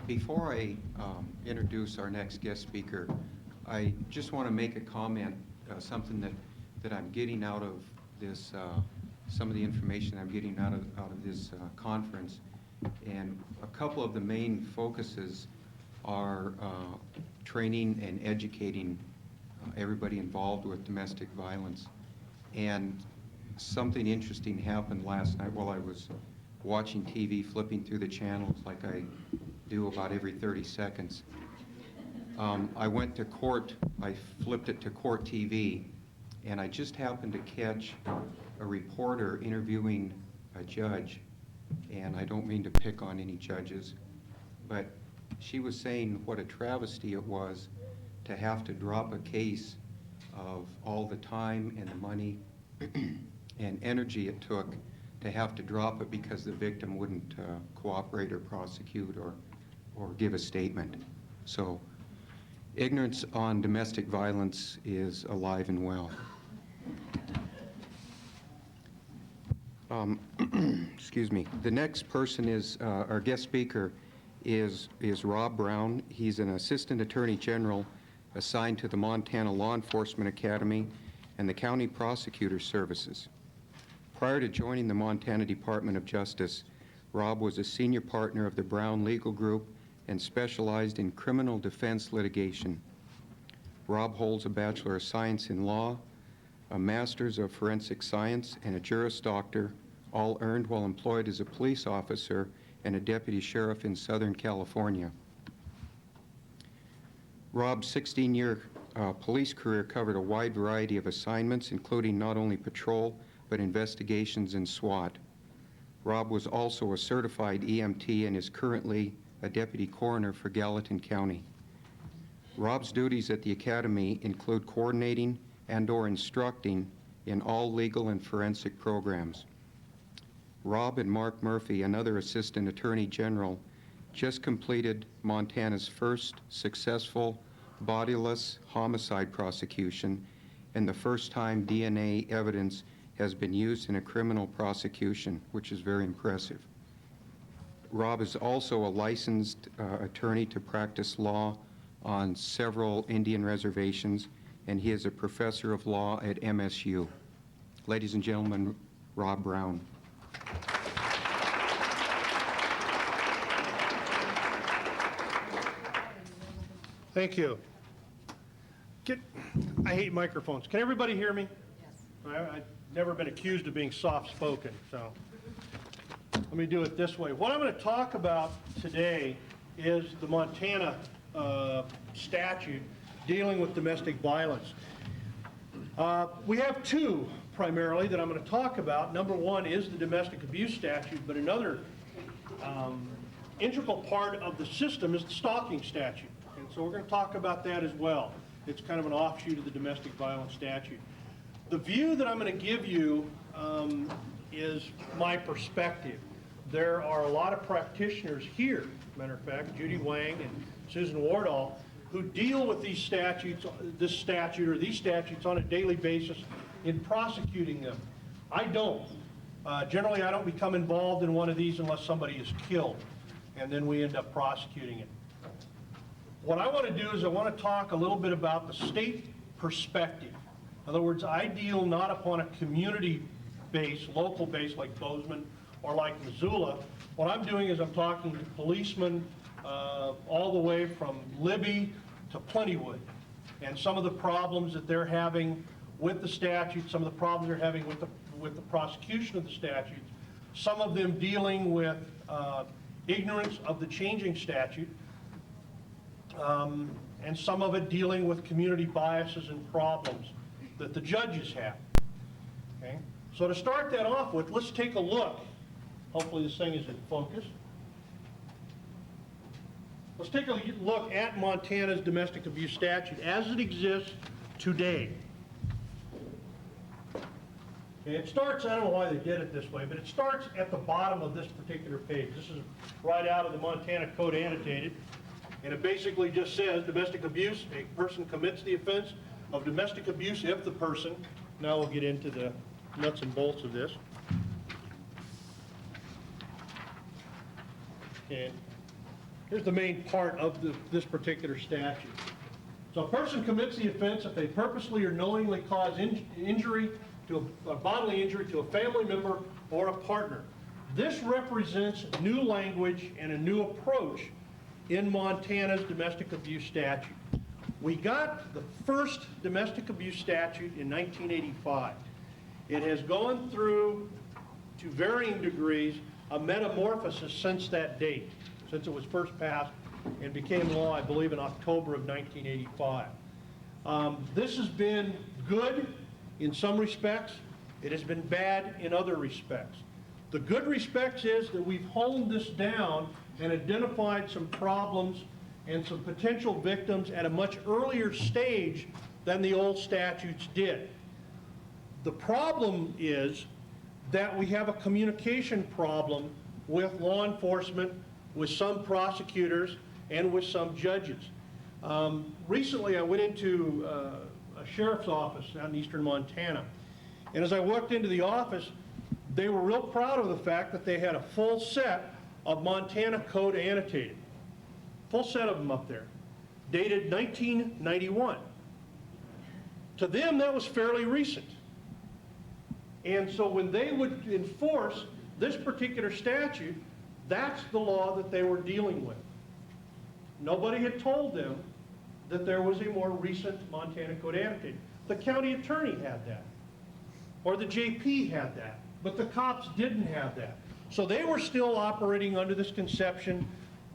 Before I introduce our next guest speaker, I just want to make a comment, something that I'm getting out of this, some of the information I'm getting out of this conference. And a couple of the main focuses are training and educating everybody involved with domestic violence. And something interesting happened last night while I was watching TV, flipping through the channels like I do about every 30 seconds. I went to court, I flipped it to court TV, and I just happened to catch a reporter interviewing a judge, and I don't mean to pick on any judges, but she was saying what a travesty it was to have to drop a case of all the time and the money and energy it took to have to drop it because the victim wouldn't cooperate or prosecute or give a statement. So ignorance on domestic violence is alive and well. Excuse me. The next person is, our guest speaker is Rob Brown. He's an Assistant Attorney General assigned to the Montana Law Enforcement Academy and the County Prosecutor Services. Prior to joining the Montana Department of Justice, Rob was a senior partner of the Brown Legal Group and specialized in criminal defense litigation. Rob holds a Bachelor of Science in Law, a Master's of Forensic Science, and a Juris Doctor, all earned while employed as a police officer and a deputy sheriff in Southern California. Rob's 16-year police career covered a wide variety of assignments, including not only patrol, but investigations and SWAT. Rob was also a certified EMT and is currently a deputy coroner for Gallatin County. Rob's duties at the Academy include coordinating and/or instructing in all legal and forensic programs. Rob and Mark Murphy, another Assistant Attorney General, just completed Montana's first successful bodiless homicide prosecution, and the first time DNA evidence has been used in a criminal prosecution, which is very impressive. Rob is also a licensed attorney to practice law on several Indian reservations, and he is a professor of law at MSU. Ladies and gentlemen, Rob Brown. Thank you. I hate microphones. Can everybody hear me? Yes. I've never been accused of being soft-spoken, so let me do it this way. What I'm going to talk about today is the Montana statute dealing with domestic violence. We have two primarily that I'm going to talk about. Number one is the domestic abuse statute, but another integral part of the system is the stalking statute. And so we're going to talk about that as well. It's kind of an offshoot of the domestic violence statute. The view that I'm going to give you is my perspective. There are a lot of practitioners here, matter of fact, Judy Wang and Susan Wardall, who deal with these statutes, this statute or these statutes on a daily basis in prosecuting them. I don't. Generally, I don't become involved in one of these unless somebody is killed, and then we end up prosecuting it. What I want to do is I want to talk a little bit about the state perspective. In other words, I deal not upon a community base, local base like Bozeman or like Missoula. What I'm doing is I'm talking to policemen all the way from Libby to Plentywood, and some of the problems that they're having with the statute, some of the problems they're having with the prosecution of the statutes, some of them dealing with ignorance of the changing statute, and some of it dealing with community biases and problems that the judges have. Okay? So to start that off with, let's take a look. Hopefully this thing is in focus. Let's take a look at Montana's domestic abuse statute as it exists today. Okay, it starts, I don't know why they did it this way, but it starts at the bottom of this particular page. This is right out of the Montana Code Annotated, and it basically just says domestic abuse, a person commits the offense of domestic abuse if the person, now we'll get into the nuts and bolts of this. And here's the main part of this particular statute. So a person commits the offense if they purposely or knowingly cause injury to a bodily injury to a family member or a partner. This represents new language and a new approach in Montana's domestic abuse statute. We got the first domestic abuse statute in 1985. It has gone through, to varying degrees, a metamorphosis since that date, since it was first passed and became law, I believe, in October of 1985. This has been good in some respects. It has been bad in other respects. The good respects is that we've honed this down and identified some problems and some potential victims at a much earlier stage than the old statutes did. The problem is that we have a communication problem with law enforcement, with some prosecutors, and with some judges. Recently, I went into a sheriff's office out in eastern Montana, and as I walked into the office, they were real proud of the fact that they had a full set of Montana Code Annotated. Full set of them up there, dated 1991. To them, that was fairly recent. And so when they would enforce this particular statute, that's the law that they were dealing with. Nobody had told them that there was a more recent Montana Code Annotated. The county attorney had that, or the JP had that, but the cops didn't have that. So they were still operating under this conception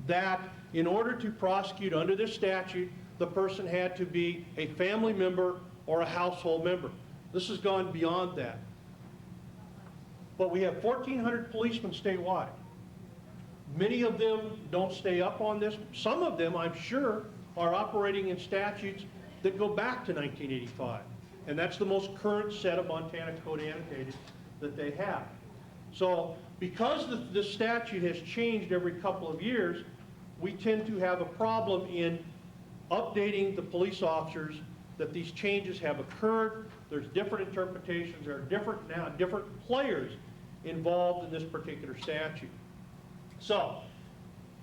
that in order to prosecute under this statute, the person had to be a family member or a household member. This has gone beyond that. But we have 1,400 policemen statewide. Many of them don't stay up on this. Some of them, I'm sure, are operating in statutes that go back to 1985. And that's the most current set of Montana Code Annotated that they have. So because the statute has changed every couple of years, we tend to have a problem in updating the police officers that these changes have occurred. There's different interpretations. There are different players involved in this particular statute. So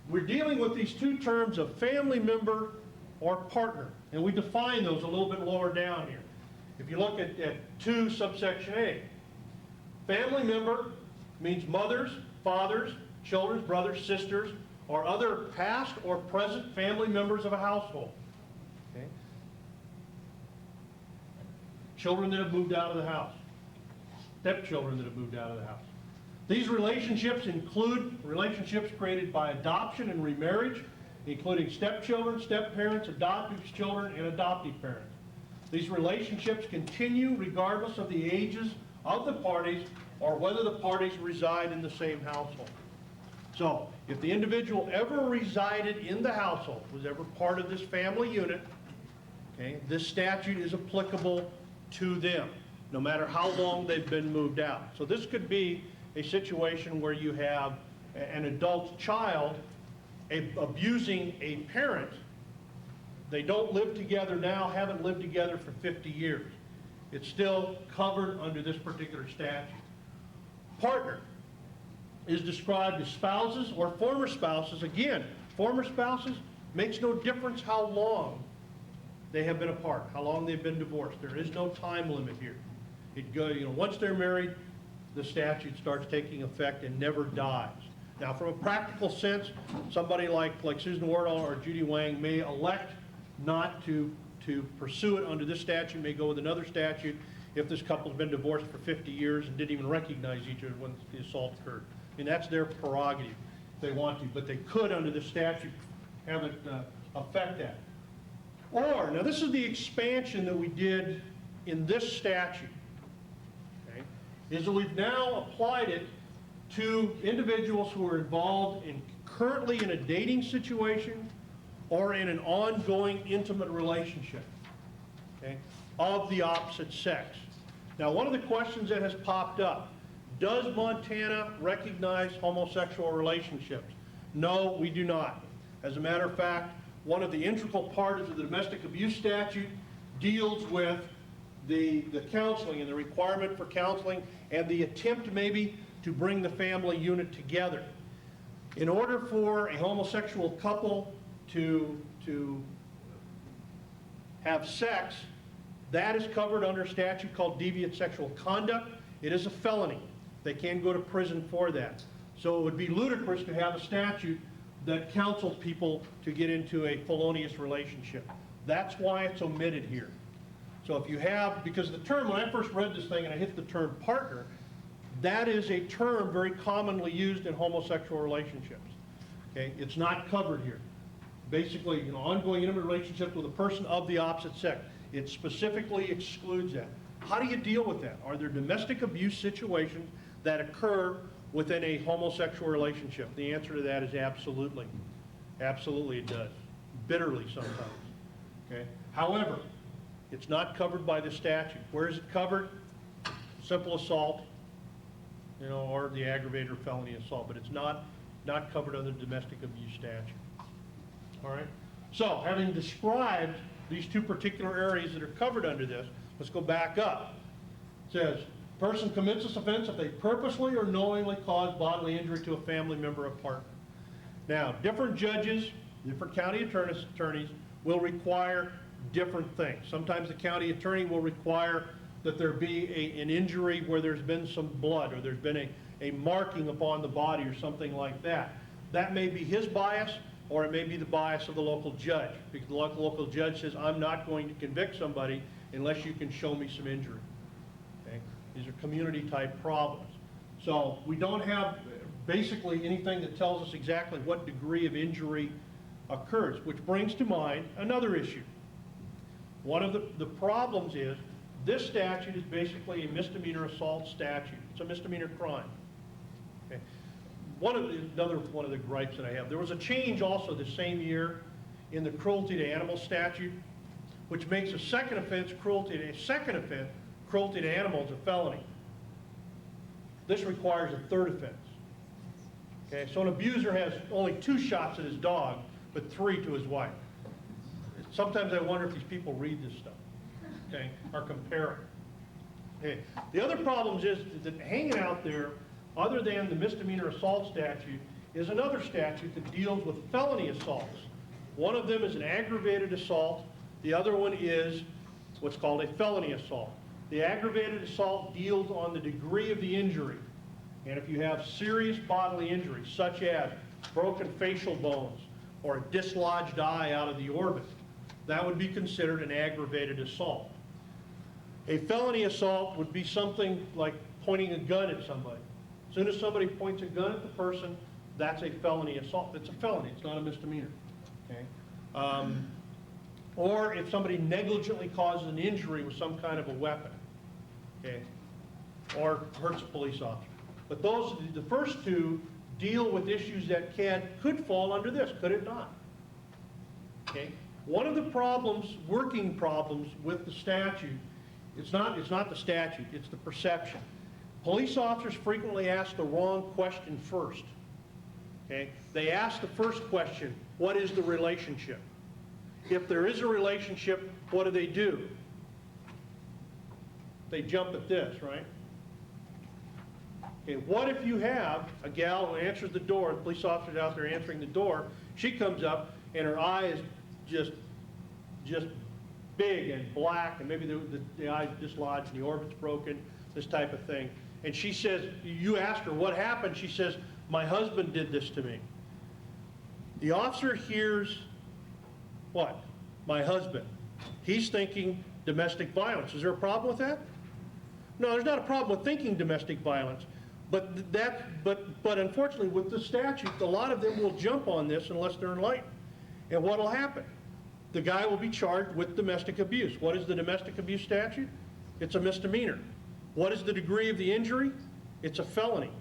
we're dealing with these two terms of family member or partner, and we define those a little bit lower down here. If you look at 2 subsection A, family member means mothers, fathers, children, brothers, sisters, or other past or present family members of a household. Okay? Children that have moved out of the house, stepchildren that have moved out of the house. These relationships include relationships created by adoption and remarriage, including stepchildren, step-parents, adoptive children, and adoptive parents. These relationships continue regardless of the ages of the parties or whether the parties reside in the same household. So, if the individual ever resided in the household, was ever part of this family unit, okay, this statute is applicable to them, no matter how long they've been moved out. So this could be a situation where you have an adult child abusing a parent. They don't live together now, haven't lived together for 50 years. It's still covered under this particular statute. Partner is described as spouses or former spouses. Again, former spouses makes no difference how long they have been apart, how long they've been divorced. There is no time limit here. Once they're married, the statute starts taking effect and never dies. Now, from a practical sense, somebody like Susan Wardall or Judy Wang may elect not to pursue it under this statute, may go with another statute if this couple's been divorced for 50 years and didn't even recognize each other when the assault occurred. I mean, that's their prerogative if they want to, but they could under this statute have it affect that. Or, now this is the expansion that we did in this statute, okay, is that we've now applied it to individuals who are involved currently in a dating situation or in an ongoing intimate relationship, okay, of the opposite sex. Now, one of the questions that has popped up, does Montana recognize homosexual relationships? No, we do not. As a matter of fact, one of the integral parts of the domestic abuse statute deals with the counseling and the requirement for counseling and the attempt maybe to bring the family unit together. In order for a homosexual couple to have sex, that is covered under a statute called deviant sexual conduct. It is a felony. They can go to prison for that. So it would be ludicrous to have a statute that counsels people to get into a felonious relationship. That's why it's omitted here. So if you have, because the term, when I first read this thing and I hit the term partner, that is a term very commonly used in homosexual relationships. Okay, it's not covered here. Basically, ongoing intimate relationships with a person of the opposite sex. It specifically excludes that. How do you deal with that? Are there domestic abuse situations that occur within a homosexual relationship? The answer to that is absolutely. Absolutely it does. Bitterly sometimes. Okay? However, it's not covered by the statute. Where is it covered? Simple assault, or the aggravated or felony assault, but it's not covered under the domestic abuse statute. All right? So, having described these two particular areas that are covered under this, let's go back up. It says, person commits this offense if they purposely or knowingly cause bodily injury to a family member or partner. Now, different judges, different county attorneys will require different things. Sometimes the county attorney will require that there be an injury where there's been some blood or there's been a marking upon the body or something like that. That may be his bias, or it may be the bias of the local judge, because the local judge says, I'm not going to convict somebody unless you can show me some injury. Okay? These are community type problems. So we don't have basically anything that tells us exactly what degree of injury occurs, which brings to mind another issue. One of the problems is this statute is basically a misdemeanor assault statute. It's a misdemeanor crime. Okay? Another one of the gripes that I have, there was a change also the same year in the cruelty to animals statute, which makes a second offense, cruelty to animals, a felony. This requires a third offense. Okay, so an abuser has only 2 shots at his dog, but 3 to his wife. Sometimes I wonder if these people read this stuff, okay, or compare it. Okay. The other problem is that hanging out there, other than the misdemeanor assault statute, is another statute that deals with felony assaults. One of them is an aggravated assault. The other one is what's called a felony assault. The aggravated assault deals on the degree of the injury. And if you have serious bodily injury, such as broken facial bones or a dislodged eye out of the orbit, that would be considered an aggravated assault. A felony assault would be something like pointing a gun at somebody. As soon as somebody points a gun at the person, that's a felony assault. It's a felony. It's not a misdemeanor. Okay? Or if somebody negligently causes an injury with some kind of a weapon, okay, or hurts a police officer. But the first two deal with issues that could fall under this, could it not? Okay? One of the problems, working problems with the statute, it's not the statute, it's the perception. Police officers frequently ask the wrong question first. Okay? They ask the first question, what is the relationship? If there is a relationship, what do? They jump at this, right? Okay, what if you have a gal who answers the door, the police officer's out there answering the door, she comes up and her eye is just big and black, and maybe the eye's dislodged and the orbit's broken, this type of thing. And she says, you ask her, what happened? She says, my husband did this to me. The officer hears, what? My husband. He's thinking domestic violence. Is there a problem with that? No, there's not a problem with thinking domestic violence. But unfortunately, with the statute, a lot of them will jump on this unless they're enlightened. And what will happen? The guy will be charged with domestic abuse. What is the domestic abuse statute? It's a misdemeanor. What is the degree of the injury? It's a felony.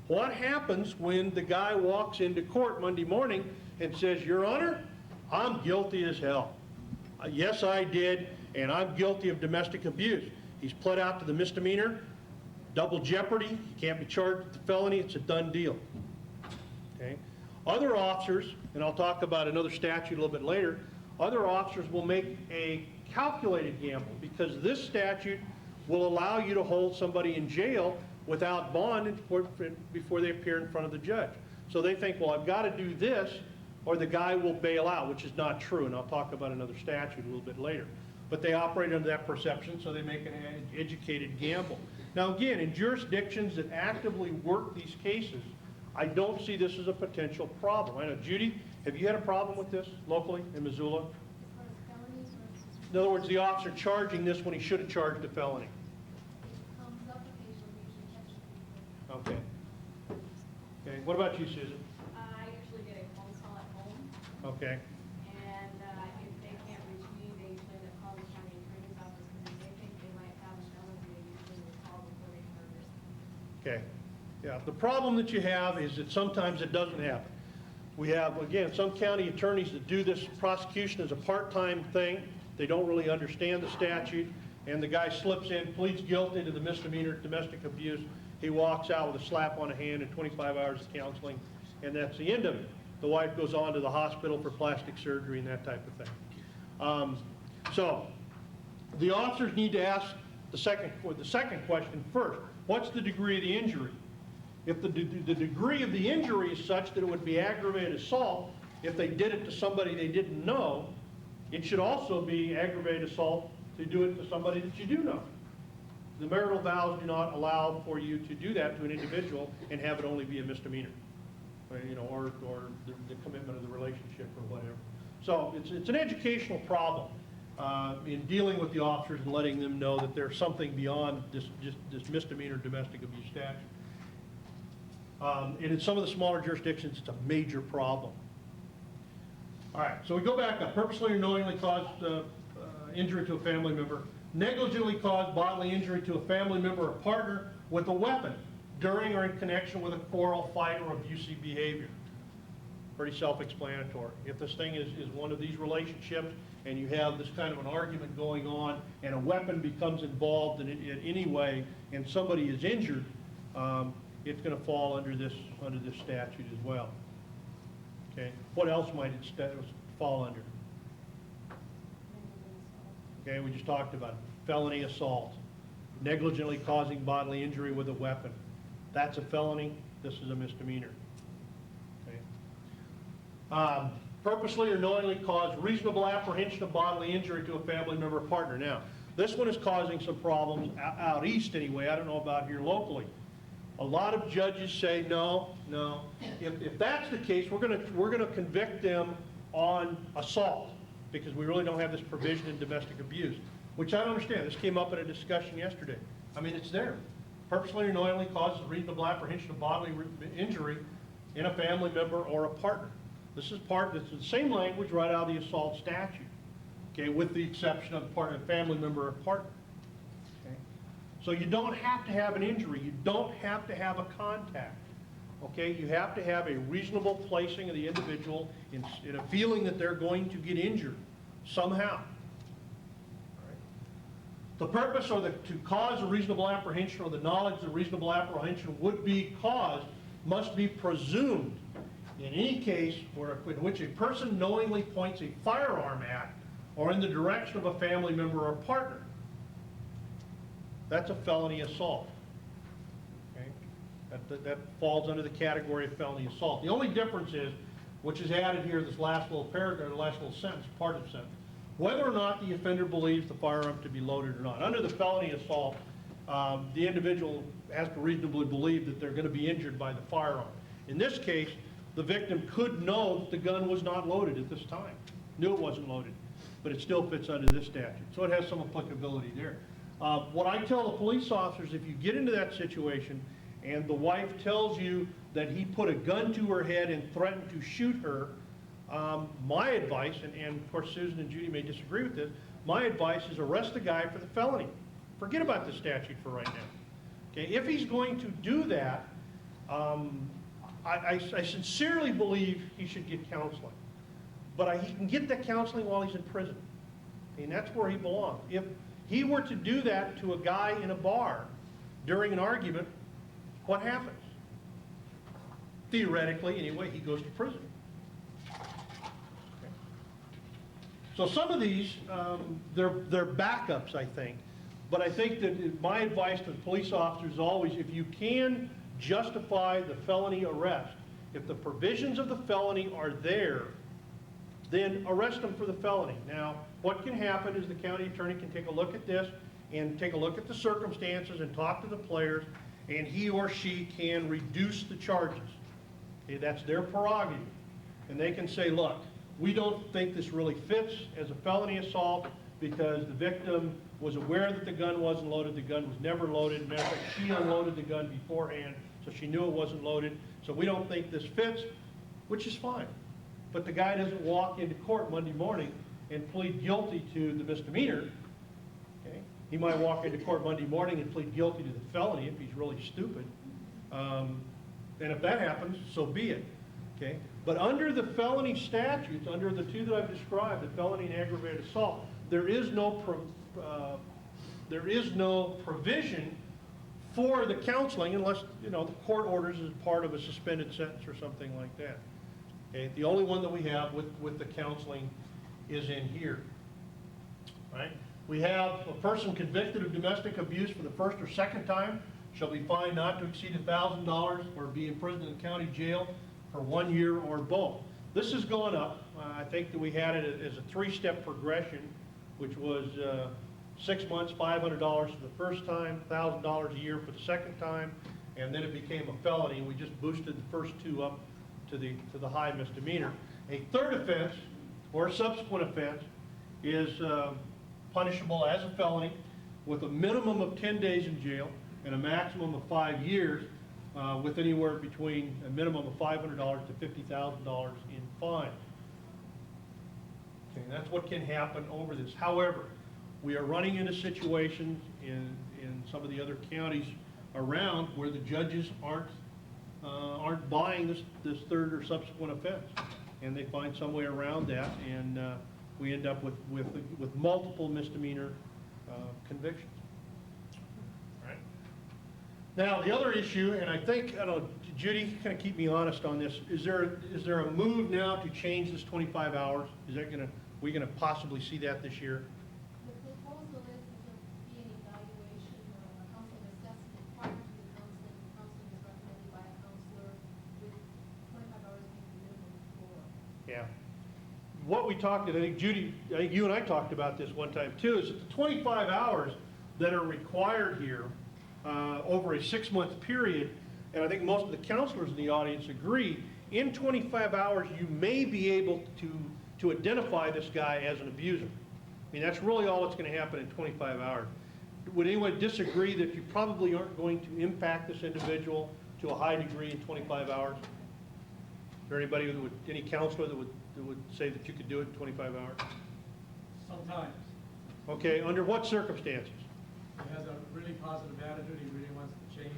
What happens when the guy walks into court Monday morning and says, Your Honor, I'm guilty as hell. Yes, I did, and I'm guilty of domestic abuse. He's pled out to the misdemeanor, double jeopardy, he can't be charged with the felony, it's a done deal. Okay? Other officers, and I'll talk about another statute a little bit later, other officers will make a calculated gamble because this statute will allow you to hold somebody in jail without bond before they appear in front of the judge. So they think, well, I've got to do this or the guy will bail out, which is not true, and I'll talk about another statute a little bit later. But they operate under that perception, so they make an educated gamble. Now again, in jurisdictions that actively work these cases, I don't see this as a potential problem. I know, Judy, have you had a problem with this locally in Missoula? In other words, the officer charging this when he should have charged a felony. Okay. Okay. What about you, Susan? I usually get a phone call at home, Okay. and if they can't reach me, they usually end up calling the county attorney's office because they think they might have a felony. They usually will call before they murder someone. Okay. Yeah. The problem that you have is that sometimes it doesn't happen. We have, again, some county attorneys that do this prosecution as a part-time thing. They don't really understand the statute, and the guy slips in, pleads guilty to the misdemeanor domestic abuse. He walks out with a slap on the hand and 25 hours of counseling, and that's the end of it. The wife goes on to the hospital for plastic surgery and that type of thing. So the officers need to ask the second question first. What's the degree of the injury? If the degree of the injury is such that it would be aggravated assault, if they did it to somebody they didn't know, it should also be aggravated assault to do it to somebody that you do know. The marital vows do not allow for you to do that to an individual and have it only be a misdemeanor, or, you know, or the commitment of the relationship or whatever. So it's an educational problem in dealing with the officers and letting them know that there's something beyond this misdemeanor domestic abuse statute. And in some of the smaller jurisdictions, it's a major problem. All right, so we go back up. Purposely or knowingly caused injury to a family member. Negligently caused bodily injury to a family member or partner with a weapon during or in connection with a quarrel, fight, or abusive behavior. Pretty self-explanatory. If this thing is one of these relationships and you have this kind of an argument going on and a weapon becomes involved in any way and somebody is injured, it's going to fall under this statute as well. Okay. What else might it fall under? Okay, we just talked about it. Felony assault, negligently causing bodily injury with a weapon. That's a felony. This is a misdemeanor. Okay. Purposely or knowingly cause reasonable apprehension of bodily injury to a family member or partner. Now, this one is causing some problems out east anyway. I don't know about here locally. A lot of judges say no. If that's the case, we're going to convict them on assault because we really don't have this provision in domestic abuse, which I don't understand. This came up in a discussion yesterday. I mean, it's there. Purposely or knowingly causes reasonable apprehension of bodily injury in a family member or a partner. This is the same language right out of the assault statute, okay, with the exception of a family member or partner. Okay? So you don't have to have an injury. You don't have to have a contact. Okay, you have to have a reasonable placing of the individual in a feeling that they're going to get injured somehow. All right. The purpose or to cause a reasonable apprehension or the knowledge that reasonable apprehension would be caused must be presumed in any case in which a person knowingly points a firearm at or in the direction of a family member or partner. That's a felony assault. That falls under the category of felony assault. The only difference is, which is added here, this last little paragraph, the last little sentence, part of the sentence, whether or not the offender believes the firearm to be loaded or not. Under the felony assault, the individual has to reasonably believe that they're going to be injured by the firearm. In this case, the victim could know that the gun was not loaded at this time, knew it wasn't loaded, but it still fits under this statute. So it has some applicability there. What I tell the police officers, if you get into that situation, and the wife tells you that he put a gun to her head and threatened to shoot her, my advice, and of course Susan and Judy may disagree with this, my advice is arrest the guy for the felony. Forget about the statute for right now. Okay, if he's going to do that, I sincerely believe he should get counseling. but he can get that counseling while he's in prison. And that's where he belongs. If he were to do that to a guy in a bar during an argument, what happens? Theoretically, anyway, he goes to prison. Okay. So some of these, they're backups, I think. But I think that my advice to the police officers is always, if you can justify the felony arrest, if the provisions of the felony are there, then arrest them for the felony. Now, what can happen is the county attorney can take a look at this and take a look at the circumstances and talk to the players, and he or she can reduce the charges. Okay, that's their prerogative. And they can say, look, we don't think this really fits as a felony assault because the victim was aware that the gun wasn't loaded, the gun was never loaded. Matter of fact, she unloaded the gun beforehand, so she knew it wasn't loaded. So we don't think this fits, which is fine. But the guy doesn't walk into court Monday morning and plead guilty to the misdemeanor. Okay? He might walk into court Monday morning and plead guilty to the felony if he's really stupid. And if that happens, so be it. Okay? But under the felony statutes, under the two that I've described, the felony and aggravated assault, there is no provision for the counseling unless, you know, the court orders as part of a suspended sentence or something like that. Okay? The only one that we have with the counseling is in here. Right? We have a person convicted of domestic abuse for the first or second time shall be fined not to exceed $1,000 or be imprisoned in the county jail for 1 year or both. This has gone up. I think that we had it as a three-step progression, which was 6 months, $500 for the first time, $1,000 a year for the second time, and then it became a felony, and we just boosted the first two up to the high misdemeanor. A third offense or a subsequent offense is punishable as a felony with a minimum of 10 days in jail and a maximum of 5 years with anywhere between a minimum of $500 to $50,000 in fines. Okay, that's what can happen over this. However, we are running into situations in some of the other counties around where the judges aren't buying this third or subsequent offense, and they find some way around that, and we end up with multiple misdemeanor convictions. All right. Now the other issue, and I think, I don't know, Judy, kind of keep me honest on this. Is there a move now to change this 25 hours? Is that we gonna possibly see that this year? The proposal is to be an evaluation or a counseling assessment prior to the counseling. Counseling is recommended by a counselor with 25 hours being the minimum for. Yeah. What we talked, I think Judy, I think you and I talked about this one time too, is that the 25 hours that are required here over a 6-month period, and I think most of the counselors in the audience agree, in 25 hours you may be able to identify this guy as an abuser. I mean, that's really all that's going to happen in 25 hours. Would anyone disagree that you probably aren't going to impact this individual to a high degree in 25 hours? Is there anybody any counselor that would say that you could do it in 25 hours? Sometimes. Okay, under what circumstances? He has a really positive attitude, he really wants to change,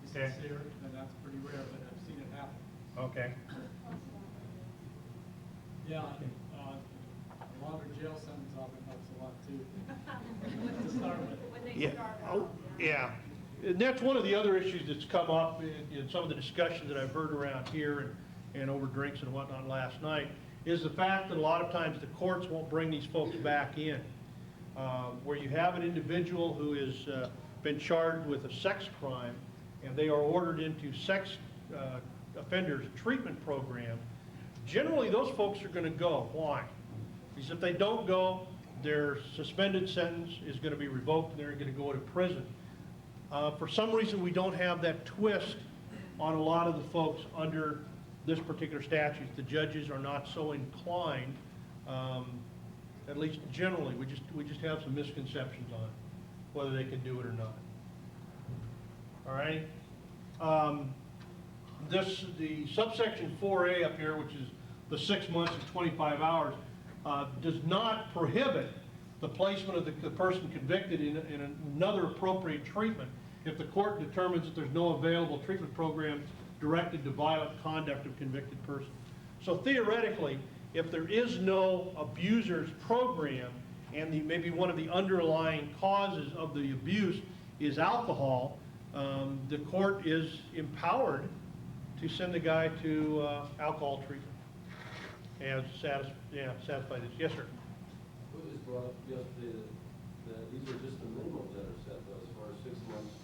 he's Okay. sincere, and that's pretty rare, but I've seen it happen. Okay. Yeah, a longer jail sentence often helps a lot too. To start with. When they Yeah. start Oh, out. yeah. And that's one of the other issues that's come up in some of the discussions that I've heard around here and over drinks and whatnot last night, is the fact that a lot of times the courts won't bring these folks back in. Where you have an individual who has been charged with a sex crime and they are ordered into sex offenders treatment program, generally those folks are going to go. Why? Because if they don't go, their suspended sentence is going to be revoked and they're going to go to prison. For some reason, we don't have that twist on a lot of the folks under this particular statute. The judges are not so inclined, at least generally. We just have some misconceptions on whether they can do it or not. All right. The subsection 4A up here, which is the 6 months and 25 hours, does not prohibit the placement of the person convicted in another appropriate treatment if the court determines that there's no available treatment program directed to violent conduct of convicted person. So theoretically, if there is no abusers program, and maybe one of the underlying causes of the abuse is alcohol, the court is empowered to send the guy to alcohol treatment and satisfy this. Yes, sir. It was brought up yesterday that these are just the minimums that are set though, as far as 6 months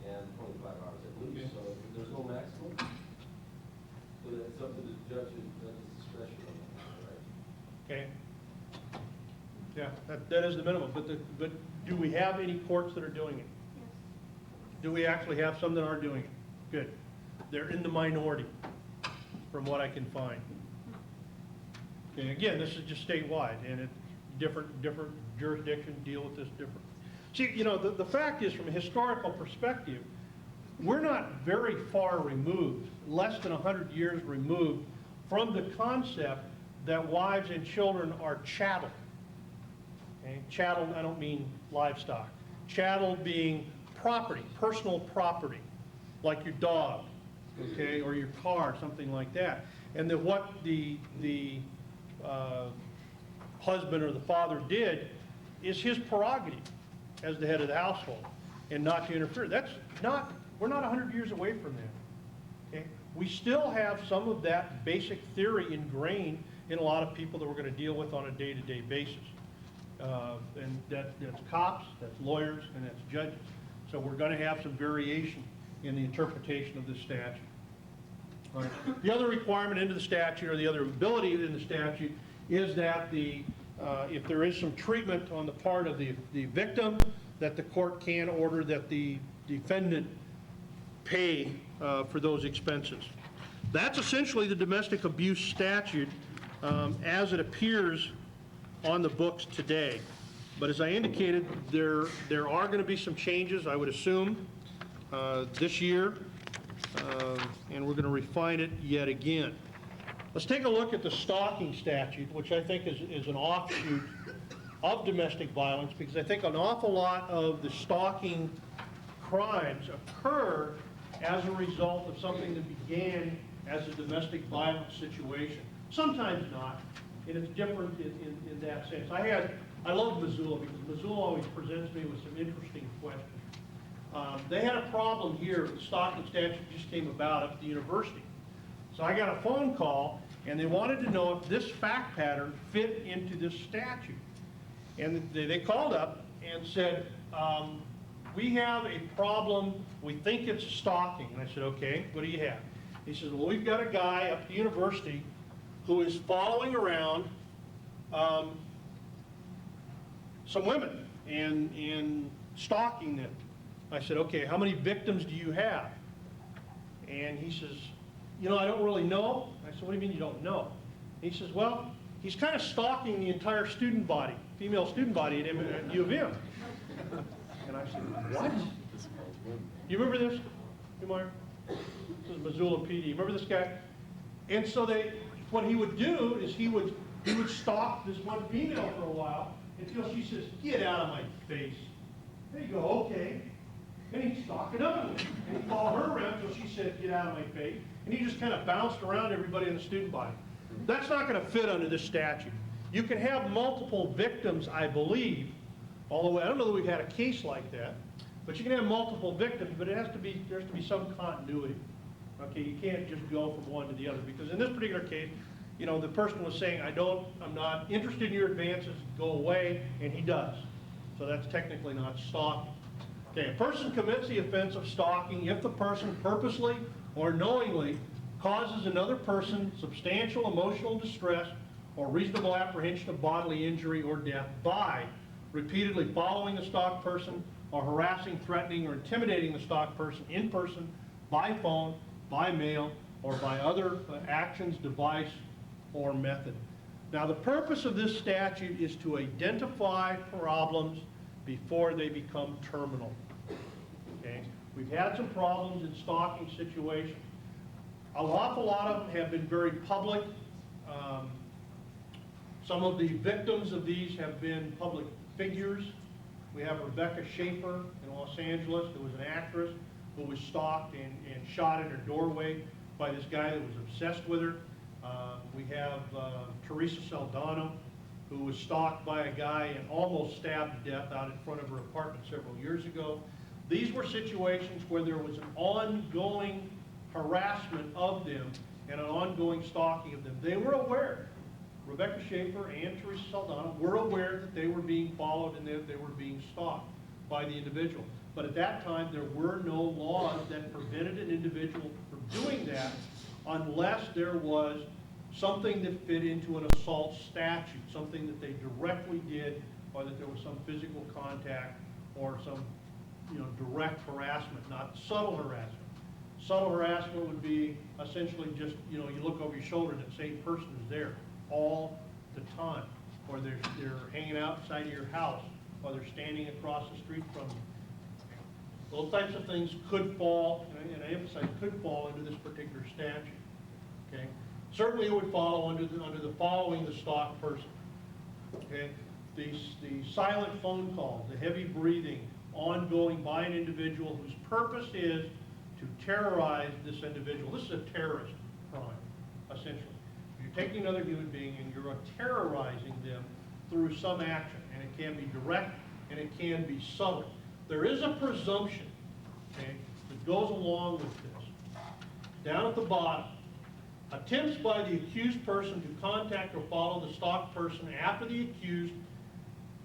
and 25 hours at least, Okay. so there's no maximum? So that it's up to the judge's discretion on that, right? Okay. Yeah, that is the minimum, but do we have any courts that are doing it? Yes. Do we actually have some that are doing it? Good. They're in the minority, from what I can find. Okay, again, this is just statewide, and different jurisdictions deal with this different. See, you know, the fact is, from a historical perspective, we're not very far removed, less than 100 years removed, from the concept that wives and children are chattel. Okay? Chattel, I don't mean livestock. Chattel being property, personal property, like your dog, okay, or your car, something like that. And that what the husband or the father did is his prerogative as the head of the household, and not to interfere. We're not 100 years away from that. Okay? We still have some of that basic theory ingrained in a lot of people that we're going to deal with on a day-to-day basis. And that's cops, that's lawyers, and that's judges. So we're going to have some variation in the interpretation of this statute. All right. The other requirement into the statute, or the other ability in the statute, is that if there is some treatment on the part of the victim, that the court can order that the defendant pay for those expenses. That's essentially the domestic abuse statute as it appears on the books today. But as I indicated, there are going to be some changes, I would assume, this year, and we're going to refine it yet again. Let's take a look at the stalking statute, which I think is an offshoot of domestic violence, because I think an awful lot of the stalking crimes occur as a result of something that began as a domestic violence situation. Sometimes not, and it's different in that sense. I love Missoula, because Missoula always presents me with some interesting questions. They had a problem here. The stalking statute just came about at the university. So I got a phone call, and they wanted to know if this fact pattern fit into this statute. And they called up and said, we have a problem, we think it's stalking. And I said, okay, what do you have? He says, well, we've got a guy up at the university who is following around some women and stalking them. I said, okay, how many victims do you have? And he says, you know, I don't really know. I said, what do you mean you don't know? And he says, well, he's kind of stalking the entire student body, female student body at U of M. And I said, what? You remember this, Kumar? This is Missoula PD. You remember this guy? And so what he would do is he would stalk this one female for a while until she says, get out of my face. There you go, okay. And he'd stalk another one. And he'd follow her around until she said, get out of my face. And he just kind of bounced around everybody in the student body. That's not going to fit under this statute. You can have multiple victims, I believe, although I don't know that we've had a case like that, but you can have multiple victims, but there has to be some continuity. Okay, you can't just go from one to the other, because in this particular case, you know, the person was saying, I'm not interested in your advances, go away, and he does. So that's technically not stalking. Okay, a person commits the offense of stalking if the person purposely or knowingly causes another person substantial emotional distress or reasonable apprehension of bodily injury or death by repeatedly following the stalked person or harassing, threatening, or intimidating the stalked person in person, by phone, by mail, or by other actions, device, or method. Now, the purpose of this statute is to identify problems before they become terminal. Okay? We've had some problems in stalking situations. An awful lot of them have been very public. Some of the victims of these have been public figures. We have Rebecca Schaefer in Los Angeles, who was an actress, who was stalked and shot in her doorway by this guy that was obsessed with her. We have Teresa Saldana, who was stalked by a guy and almost stabbed to death out in front of her apartment several years ago. These were situations where there was an ongoing harassment of them and an ongoing stalking of them. They were aware, Rebecca Schaefer and Teresa Saldana were aware that they were being followed and that they were being stalked by the individual. But at that time, there were no laws that prevented an individual from doing that unless there was something that fit into an assault statute, something that they directly did, or that there was some physical contact or some, direct harassment, not subtle harassment. Subtle harassment would be essentially just, you look over your shoulder and that same person is there all the time, or they're hanging outside of your house, or they're standing across the street from you. Those types of things could fall, and I emphasize could fall into this particular statute. Okay, certainly it would fall under the following the stalked person. Okay, the silent phone calls, the heavy breathing, ongoing by an individual whose purpose is to terrorize this individual. This is a terrorist crime, essentially. You're taking another human being and you're terrorizing them through some action, and it can be direct and it can be subtle. There is a presumption, okay, that goes along with this. Down at the bottom, attempts by the accused person to contact or follow the stalked person after the accused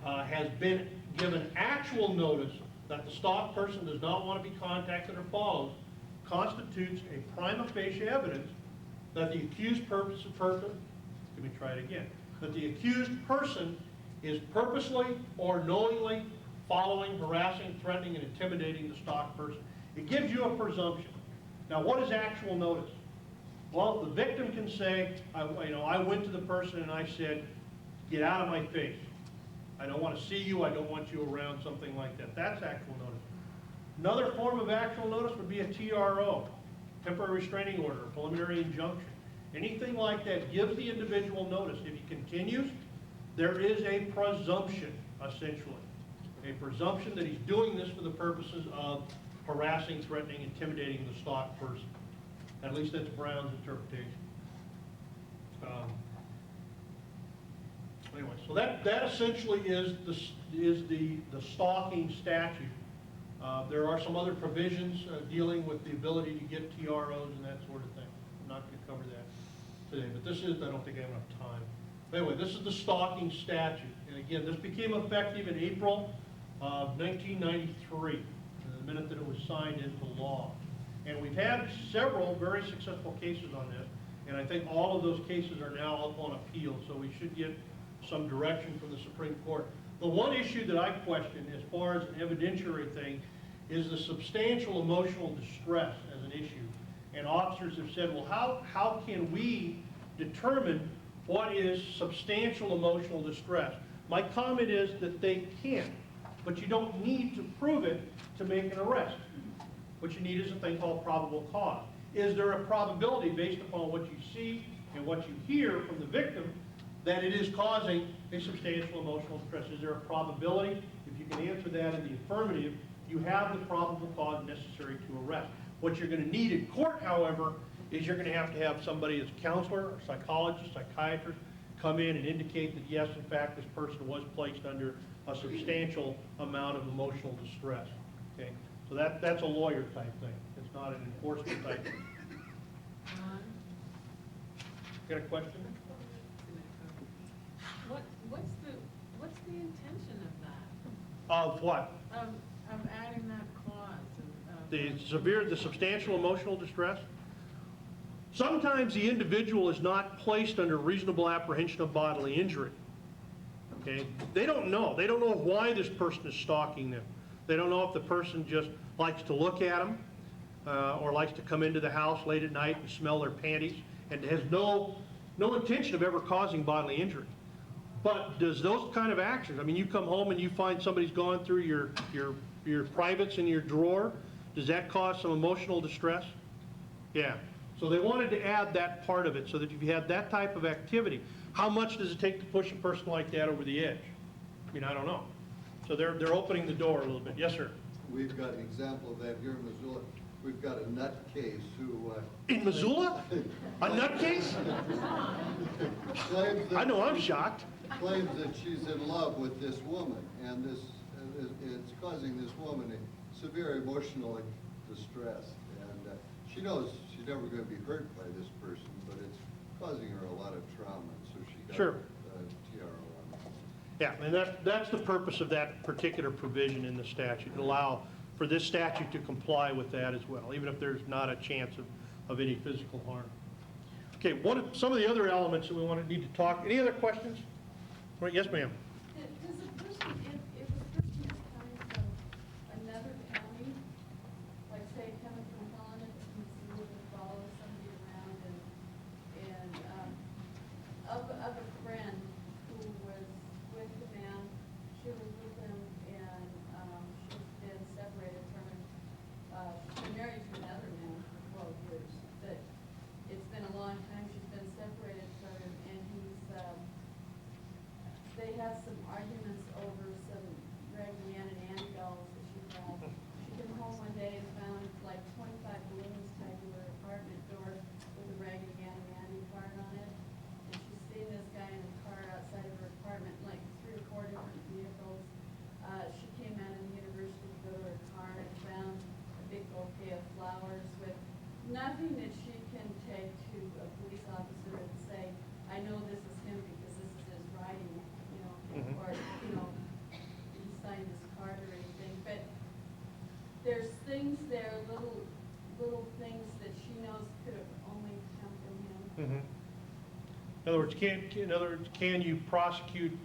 has been given actual notice that the stalked person does not want to be contacted or followed constitutes a prima facie evidence that the accused that the accused person is purposely or knowingly following, harassing, threatening, and intimidating the stalked person. It gives you a presumption. Now, what is actual notice? Well, the victim can say, I went to the person and I said, get out of my face. I don't want to see you. I don't want you around, something like that. That's actual notice. Another form of actual notice would be a TRO, temporary restraining order, preliminary injunction. Anything like that gives the individual notice. If he continues, there is a presumption, essentially. A presumption that he's doing this for the purposes of harassing, threatening, intimidating the stalked person. At least that's Brown's interpretation. Anyway, so that essentially is the stalking statute. There are some other provisions dealing with the ability to get TROs and that sort of thing. I'm not going to cover that today, but this is, I don't think I have enough time. Anyway, this is the stalking statute. And again, this became effective in April of 1993, the minute that it was signed into law. And we've had several very successful cases on this, and I think all of those cases are now up on appeal, so we should get some direction from the Supreme Court. The one issue that I question as far as an evidentiary thing is the substantial emotional distress as an issue. And officers have said, well, how can we determine what is substantial emotional distress? My comment is that they can't, but you don't need to prove it to make an arrest. What you need is a thing called probable cause. Is there a probability based upon what you see and what you hear from the victim that it is causing a substantial emotional distress? Is there a probability? If you can answer that in the affirmative, you have the probable cause necessary to arrest. What you're going to need in court, however, is you're going to have somebody as a counselor or psychologist, psychiatrist, come in and indicate that yes, in fact, this person was placed under a substantial amount of emotional distress. Okay, so that's a lawyer type thing. It's not an enforcement type thing. Got a question? What's the intention of that? Of what? Of adding that clause? The substantial emotional distress? Sometimes the individual is not placed under reasonable apprehension of bodily injury. Okay? They don't know. They don't know why this person is stalking them. They don't know if the person just likes to look at them or likes to come into the house late at night and smell their panties and has no intention of ever causing bodily injury. But does those kind of actions, I mean, you come home and you find somebody's gone through your privates in your drawer, does that cause some emotional distress? Yeah. So they wanted to add that part of it so that if you had that type of activity, how much does it take to push a person like that over the edge? I mean, I don't know. So they're opening the door a little bit. Yes, sir. We've got an example of that here in Missoula. We've got a nutcase who... In Missoula? A nutcase? claims that I know I'm shocked. claims that she's in love with this woman, and this it's causing this woman a severe emotional distress. And she knows she's never going to be hurt by this person, but it's causing her a lot of trauma, and so she got Sure. TRO on it. Yeah, and that's the purpose of that particular provision in the statute, to allow for this statute to comply with that as well, even if there's not a chance of any physical harm. Okay, some of the other elements that we need to talk, any other questions? Right, yes, ma'am. Does a person, if a person is coming from another county, like say coming from Helena to Missoula to follow somebody around and of a friend who was with the man, she was with him and she's been separated from him, she's been married to another man for 12 years, but it's been a long time she's been separated from him, and they have some arguments over some Raggedy Ann and Andy dolls that she had. She came home one day and found like 25 balloons tied to her apartment door with a Raggedy Ann and Andy card on it. And she's seen this guy in a car outside of her apartment, like 3 or 4 different vehicles. She came out of the university to go to her car and found a big bouquet of flowers with nothing that she can take to a police officer and say, I know this is him because this is his writing, you know, or, you know, he signed this card or anything. But there's things there, little things that she knows could have only come from him. In other words, can you prosecute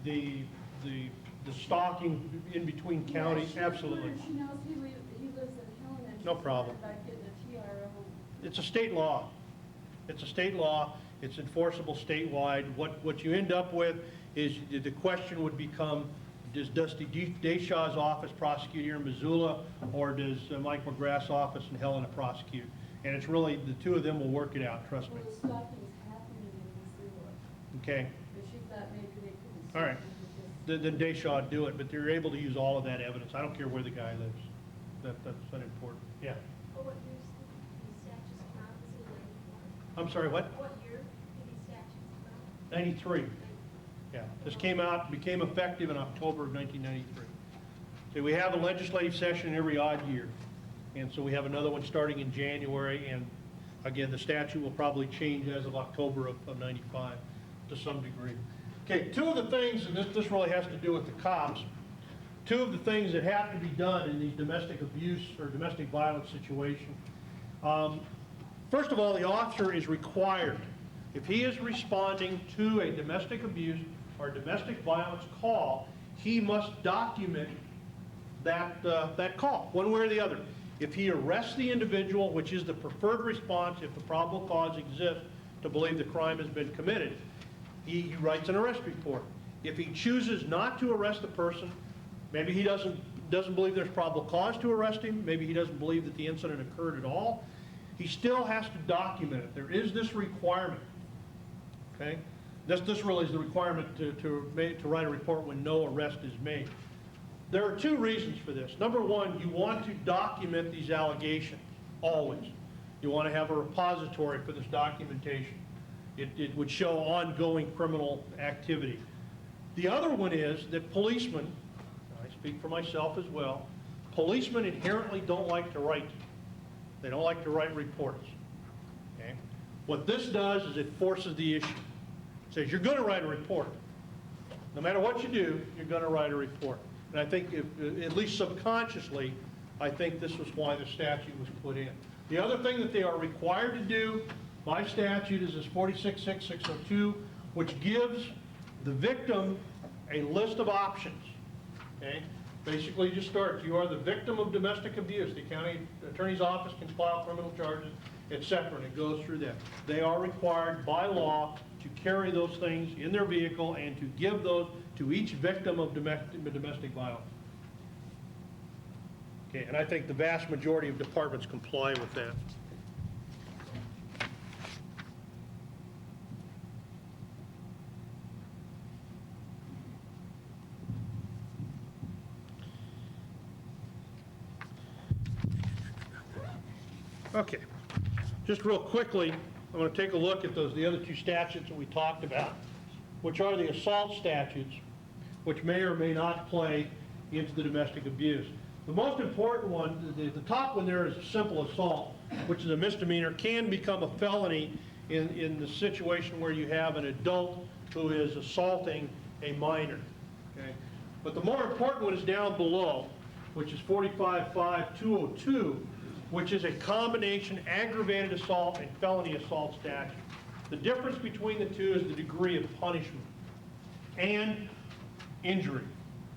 the stalking in between counties? Yeah, Absolutely. She knows he lives in Helena. And No she's problem. worried about getting a TRO. It's a state law. It's a state law. It's enforceable statewide. What you end up with is the question would become, does Dusty Deshaw's office prosecute here in Missoula, or does Mike McGrath's office in Helena prosecute? And it's really, the two of them will work it out, trust me. Well, the stalking's happening in Missoula, Okay? but she thought maybe they couldn't. All right. Just- Then Deshaw would do it, but they're able to use all of that evidence. I don't care where the guy lives. That's unimportant. Yeah. Well, what years did these statutes come out? This is 94. I'm sorry, what? What year did these statutes come out? 93. Yeah, this became effective in October of 1993. So we have a legislative session every odd year. And so we have another one starting in January. And again, the statute will probably change as of October of 95 to some degree. Okay, two of the things, and this really has to do with the cops, two of the things that have to be done in these domestic abuse or domestic violence situations. First of all, the officer is required, if he is responding to a domestic abuse or domestic violence call, he must document that call, one way or the other. If he arrests the individual, which is the preferred response if the probable cause exists to believe the crime has been committed, he writes an arrest report. If he chooses not to arrest the person, maybe he doesn't believe there's probable cause to arrest him, maybe he doesn't believe that the incident occurred at all, he still has to document it. There is this requirement, okay? This really is the requirement to write a report when no arrest is made. There are two reasons for this. Number one, you want to document these allegations, always. You want to have a repository for this documentation. It would show ongoing criminal activity. The other one is that policemen, I speak for myself as well, policemen inherently don't like to write. They don't like to write reports. Okay? What this does is it forces the issue. It says you're going to write a report. No matter what you do, you're going to write a report. And I think, at least subconsciously, I think this was why the statute was put in. The other thing that they are required to do by statute is this 466602, which gives the victim a list of options. Okay? Basically, just starts, you are the victim of domestic abuse. The county attorney's office can file criminal charges, etc., and it goes through that. They are required by law to carry those things in their vehicle and to give those to each victim of domestic violence. Okay, and I think the vast majority of departments comply with that. Okay, just real quickly, I'm going to take a look at the other two statutes that we talked about, which are the assault statutes, which may or may not play into the domestic abuse. The most important one, the top one there is simple assault, which is a misdemeanor, can become a felony in the situation where you have an adult who is assaulting a minor. Okay? But the more important one is down below, which is 45-5202, which is a combination aggravated assault and felony assault statute. The difference between the two is the degree of punishment and injury.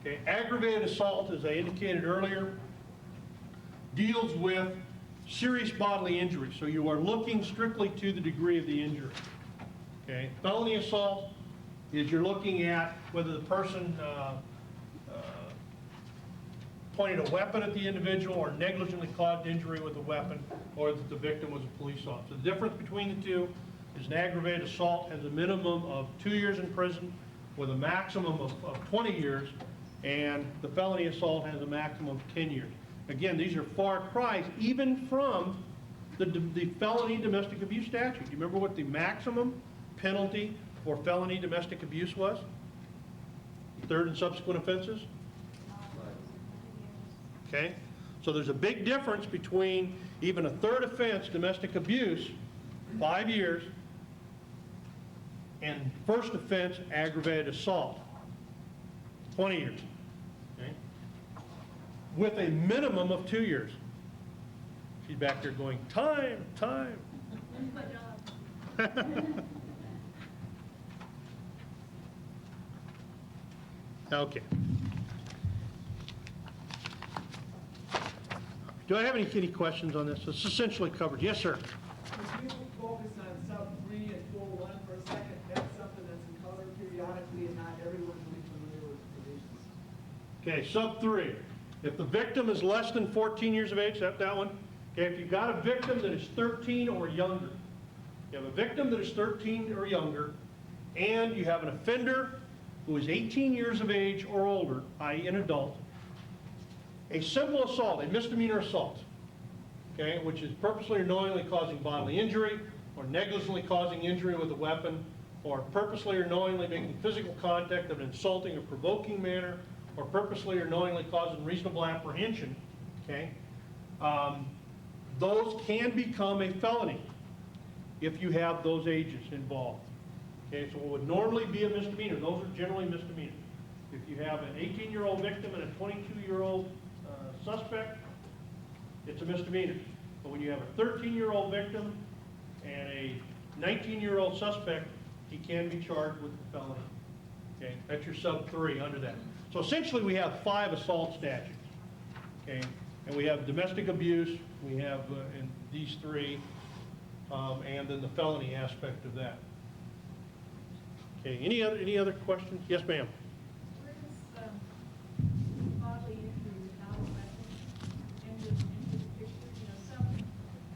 Okay? Aggravated assault, as I indicated earlier, deals with serious bodily injury. So you are looking strictly to the degree of the injury. Okay? Felony assault is you're looking at whether the person pointed a weapon at the individual or negligently caused injury with a weapon, or that the victim was a police officer. The difference between the two is an aggravated assault has a minimum of 2 years in prison with a maximum of 20 years, and the felony assault has a maximum of 10 years. Again, these are far cries even from the felony domestic abuse statute. Do you remember what the maximum penalty for felony domestic abuse was? Third and subsequent offenses? Okay? So there's a big difference between even a third offense, domestic abuse, 5 years, and first offense, aggravated assault, 20 years. Okay? With a minimum of 2 years. She's back there going, time, time. Okay. Do I have any questions on this? It's essentially covered. Yes, sir. If you focus on sub 3 and 4.1 for a second, that's something that's in color periodically and not everyone will be familiar with the provisions. Okay, sub 3. If the victim is less than 14 years of age, that one. Okay, if you've got a victim that is 13 or younger, you have a victim that is 13 or younger, and you have an offender who is 18 years of age or older, i.e. an adult, a simple assault, a misdemeanor assault, okay, which is purposely or knowingly causing bodily injury, or negligently causing injury with a weapon, or purposely or knowingly making physical contact of an insulting or provoking manner, or purposely or knowingly causing reasonable apprehension, okay, those can become a felony if you have those ages involved. Okay, so what would normally be a misdemeanor, those are generally misdemeanors. If you have an 18-year-old victim and a 22-year-old suspect, it's a misdemeanor. But when you have a 13-year-old victim and a 19-year-old suspect, he can be charged with a felony. Okay, that's your sub 3 under that. So essentially we have 5 assault statutes. Okay, and we have domestic abuse, we have in these 3, and then the felony aspect of that. Okay, any other questions? Yes, ma'am. Where does bodily injury without a weapon enter into the picture? You know, some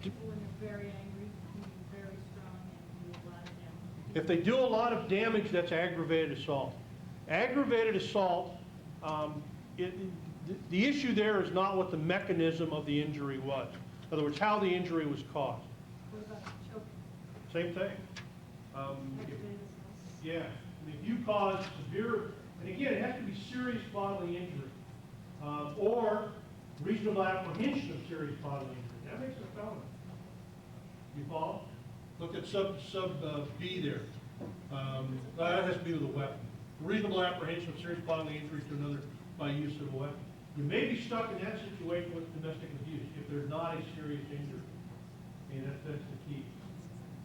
people, when they're very angry, can be very strong and do a lot of damage. If they do a lot of damage, that's aggravated assault. Aggravated assault, the issue there is not what the mechanism of the injury was. In other words, how the injury was caused. What about choking? Same thing. Aggravated assault? Yeah, I mean, if you cause severe, and again, it has to be serious bodily injury, or reasonable apprehension of serious bodily injury. That makes it a felony. You follow? Look at sub B there. That has to be with a weapon. Reasonable apprehension of serious bodily injury to another by use of a weapon. You may be stuck in that situation with domestic abuse if there's not a serious injury. I mean, that's the key.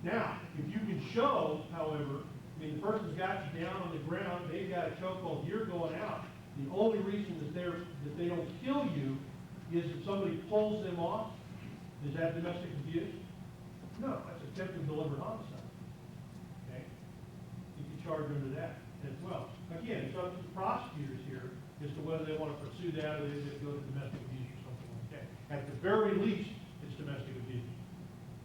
Now, if you can show, however, I mean, the person's got you down on the ground, they've got a chokehold, you're going out. The only reason that they don't kill you is if somebody pulls them off. Is that domestic abuse? No, that's attempted deliberate homicide. Okay? You can charge under that as well. Again, it's up to the prosecutors here as to whether they want to pursue that or they go to domestic abuse or something like that. At the very least, it's domestic abuse.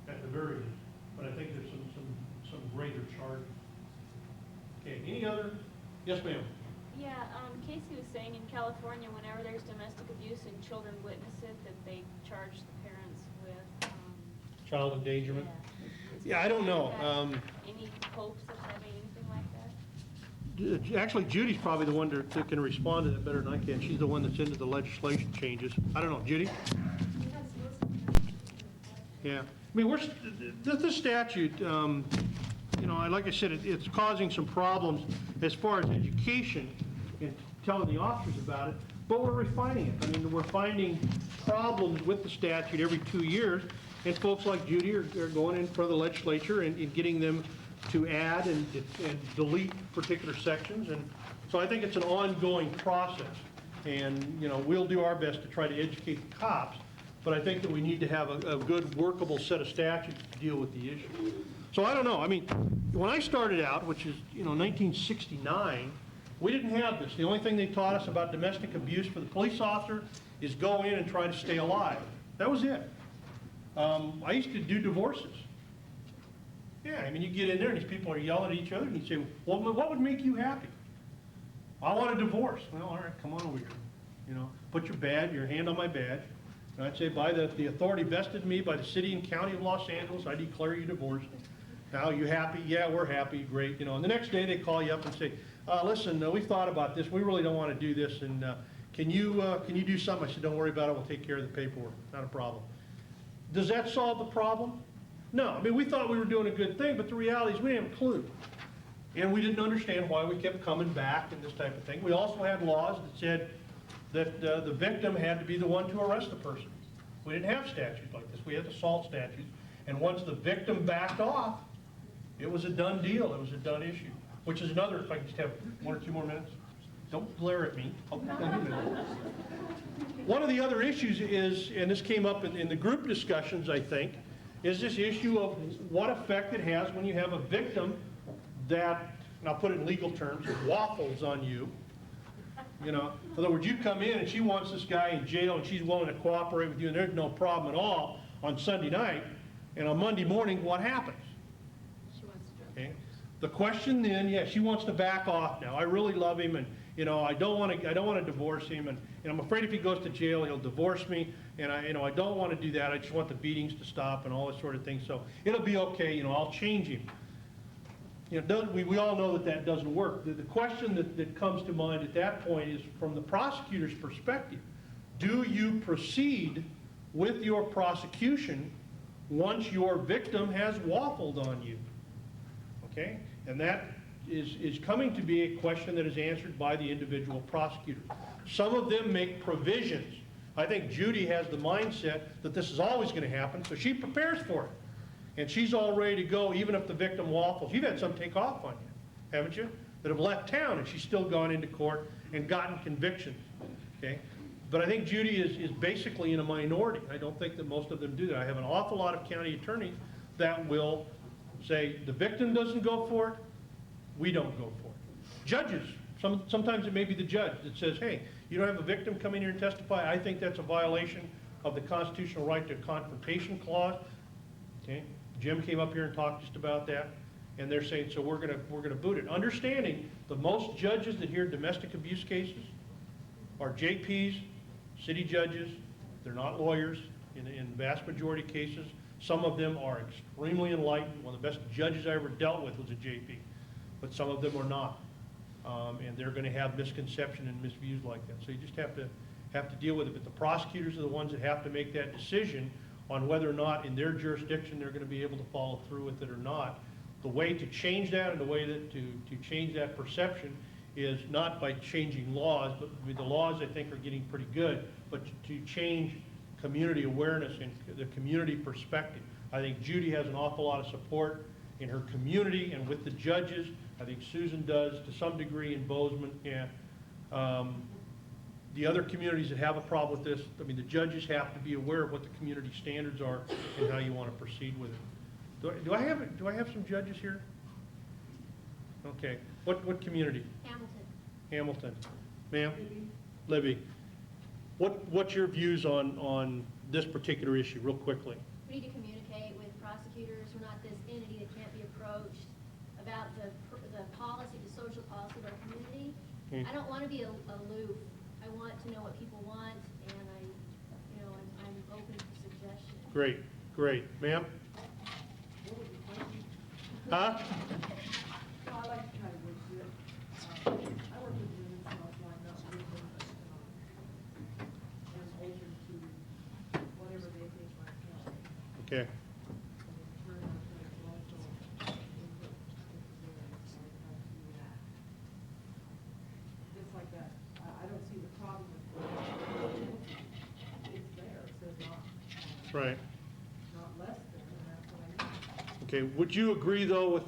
At the very least. But I think there's some greater charges. Okay, any other? Yes, ma'am. Yeah, Casey was saying in California, whenever there's domestic abuse and children witness it, that they charge the parents with child endangerment. Yeah. Yeah, I don't know. Any hopes of having anything like that? Actually, Judy's probably the one that can respond to that better than I can. She's the one that's into the legislation changes. I don't know, Judy? Yeah, I mean, this statute, you know, like I said, it's causing some problems as far as education and telling the officers about it, but we're refining it. I mean, we're finding problems with the statute every 2 years, and folks like Judy are going in front of the legislature and getting them to add and delete particular sections, and so I think it's an ongoing process. And, you know, we'll do our best to try to educate the cops, but I think that we need to have a good workable set of statutes to deal with the issue. So I don't know, I mean, when I started out, which is, you know, 1969, we didn't have this. The only thing they taught us about domestic abuse for the police officer is go in and try to stay alive. That was it. I used to do divorces. Yeah, I mean, you get in there and these people are yelling at each other and you say, well, what would make you happy? I want a divorce. Well, all right, come on over here. You know, put your hand on my badge. And I'd say, by the authority vested in me by the city and county of Los Angeles, I declare you divorced. Now, you happy? Yeah, we're happy, great. You know, and the next day they call you up and say, listen, we've thought about this, we really don't want to do this, and can you do something? I said, don't worry about it, we'll take care of the paperwork, not a problem. Does that solve the problem? No, I mean, we thought we were doing a good thing, but the reality is we didn't have a clue. And we didn't understand why we kept coming back and this type of thing. We also had laws that said that the victim had to be the one to arrest the person. We didn't have statutes like this. We had assault statutes. And once the victim backed off, it was a done deal. It was a done issue. Which is another, if I can just have 1 or 2 more minutes. Don't glare at me. One of the other issues is, and this came up in the group discussions, I think, is this issue of what effect it has when you have a victim that, and I'll put it in legal terms, waffles on you. You know, in other words, you come in and she wants this guy in jail and she's willing to cooperate with you and there's no problem at all on Sunday night, and on Monday morning, what happens? She wants to drop. Okay. The question then, yeah, she wants to back off now. I really love him, and you know, I don't want to divorce him, and I'm afraid if he goes to jail, he'll divorce me, and I don't want to do that. I just want the beatings to stop and all this sort of thing. So it'll be okay. You know, I'll change him. You know, we all know that doesn't work. The question that comes to mind at that point is, from the prosecutor's perspective, do you proceed with your prosecution once your victim has waffled on you? Okay? And that is coming to be a question that is answered by the individual prosecutor. Some of them make provisions. I think Judy has the mindset that this is always going to happen, so she prepares for it. And she's all ready to go even if the victim waffles. You've had some take off on you, haven't you? That have left town and she's still gone into court and gotten convictions. Okay? But I think Judy is basically in a minority. I don't think that most of them do that. I have an awful lot of county attorneys that will say the victim doesn't go for it, we don't go for it. Judges, sometimes it may be the judge that says, hey, you don't have a victim come in here and testify. I think that's a violation of the constitutional right to confrontation clause. Okay? Jim came up here and talked just about that, and they're saying, so we're gonna boot it. Understanding the most judges that hear domestic abuse cases are JPs, city judges. They're not lawyers in vast majority of cases. Some of them are extremely enlightened. One of the best judges I ever dealt with was a JP, but some of them are not, and they're going to have misconception and misviews like that. So you just have to deal with it. But the prosecutors are the ones that have to make that decision on whether or not in their jurisdiction they're going to be able to follow through with it or not. The way to change that and the way that to change that perception is not by changing laws, but the laws I think are getting pretty good, but to change community awareness and the community perspective. I think Judy has an awful lot of support in her community and with the judges. I think Susan does to some degree in Bozeman. And the other communities that have a problem with this, I mean, the judges have to be aware of what the community standards are and how you want to proceed with it. Do I have some judges here? Okay. What community? Hamilton. Hamilton. Ma'am? Libby. What's your views on this particular issue, real quickly? We need to communicate with prosecutors. We're not this entity that can't be approached about the policy, the social policy of our community. Okay. I don't want to be aloof. I want to know what people want, and I'm open for suggestions. Great. Ma'am? Huh? No, I like to try to work with, I work with women, so I find out with them, and open to whatever they think might help. Okay. Just like that, I don't see the problem with it. It's there, it says Right. not less than, and that's what I mean. Okay, would you agree, though,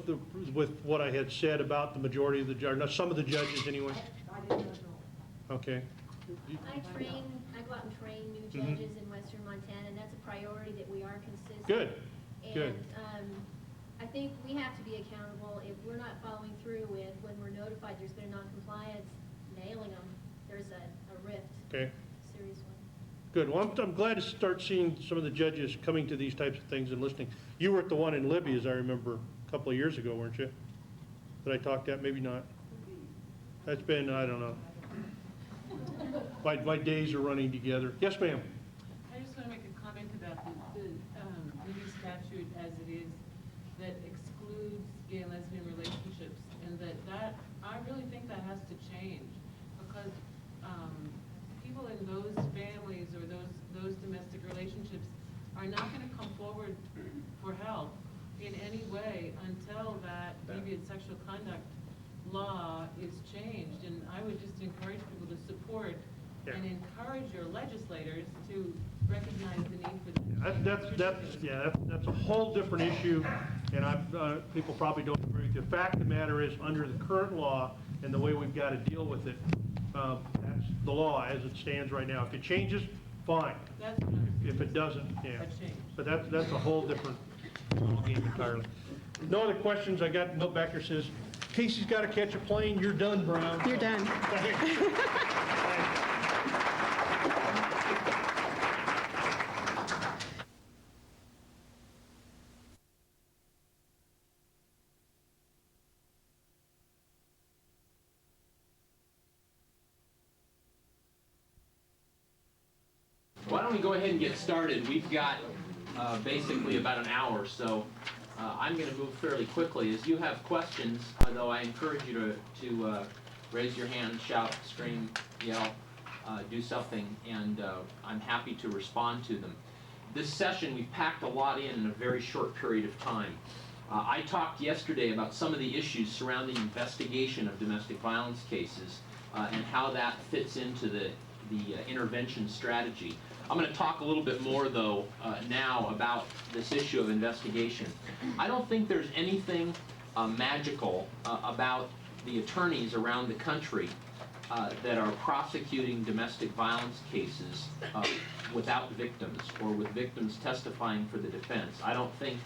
with what I had said about the majority of the judges, some of the judges anyway? I did not know. Okay. I go out and train new Mhm. judges in western Montana, and that's a priority that we are consistent. Good, good. And I think we have to be accountable. If we're not following through with, when we're notified there's been a noncompliance, nailing them, there's a rift, Okay, serious one. good. Well, I'm glad to start seeing some of the judges coming to these types of things and listening. You were at the one in Libby, as I remember, a couple of years ago, weren't you? That I talked at, maybe not. That's been, I don't know. My days are running together. Yes, ma'am? I just want to make a comment about the new statute as it is, that excludes gay and lesbian relationships, and that I really think that has to change, because people in those families or those domestic relationships are not going to come forward for help in any way until that deviant sexual conduct law is changed. And I would just encourage people to support and encourage your legislators to recognize the need for this. That's a whole different issue, and people probably don't agree with you. The fact of the matter is, under the current law and the way we've got to deal with it, that's the law as it stands right now. If it changes, fine. That's what I'm If it doesn't, yeah. That changed. But that's a whole different game entirely. No other questions? I got a note back here says, Casey's got to catch a plane. You're done, Brown. You're done. Why don't we go ahead and get started? We've got basically about an hour, so I'm going to move fairly quickly. As you have questions, though, I encourage you to raise your hand, shout, scream, yell, do something, and I'm happy to respond to them. This session, we've packed a lot in a very short period of time. I talked yesterday about some of the issues surrounding investigation of domestic violence cases and how that fits into the intervention strategy. I'm going to talk a little bit more, though, now about this issue of investigation. I don't think there's anything magical about the attorneys around the country that are prosecuting domestic violence cases without victims or with victims testifying for the defense. I don't think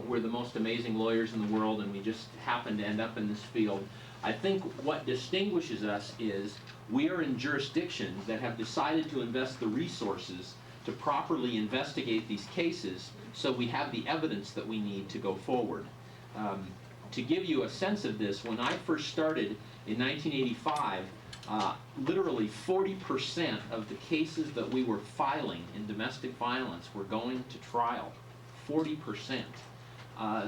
we're the most amazing lawyers in the world and we just happen to end up in this field. I think what distinguishes us is we are in jurisdictions that have decided to invest the resources to properly investigate these cases so we have the evidence that we need to go forward. To give you a sense of this, when I first started in 1985, literally 40% of the cases that we were filing in domestic violence were going to trial. 40%.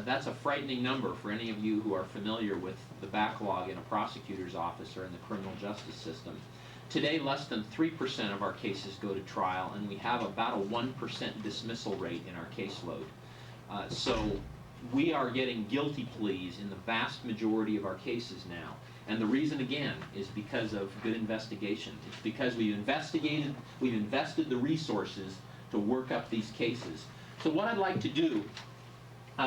That's a frightening number for any of you who are familiar with the backlog in a prosecutor's office or in the criminal justice system. Today, less than 3% of our cases go to trial, and we have about a 1% dismissal rate in our caseload. So we are getting guilty pleas in the vast majority of our cases now. And the reason, again, is because of good investigation. It's because we've invested the resources to work up these cases. So what I'd like to do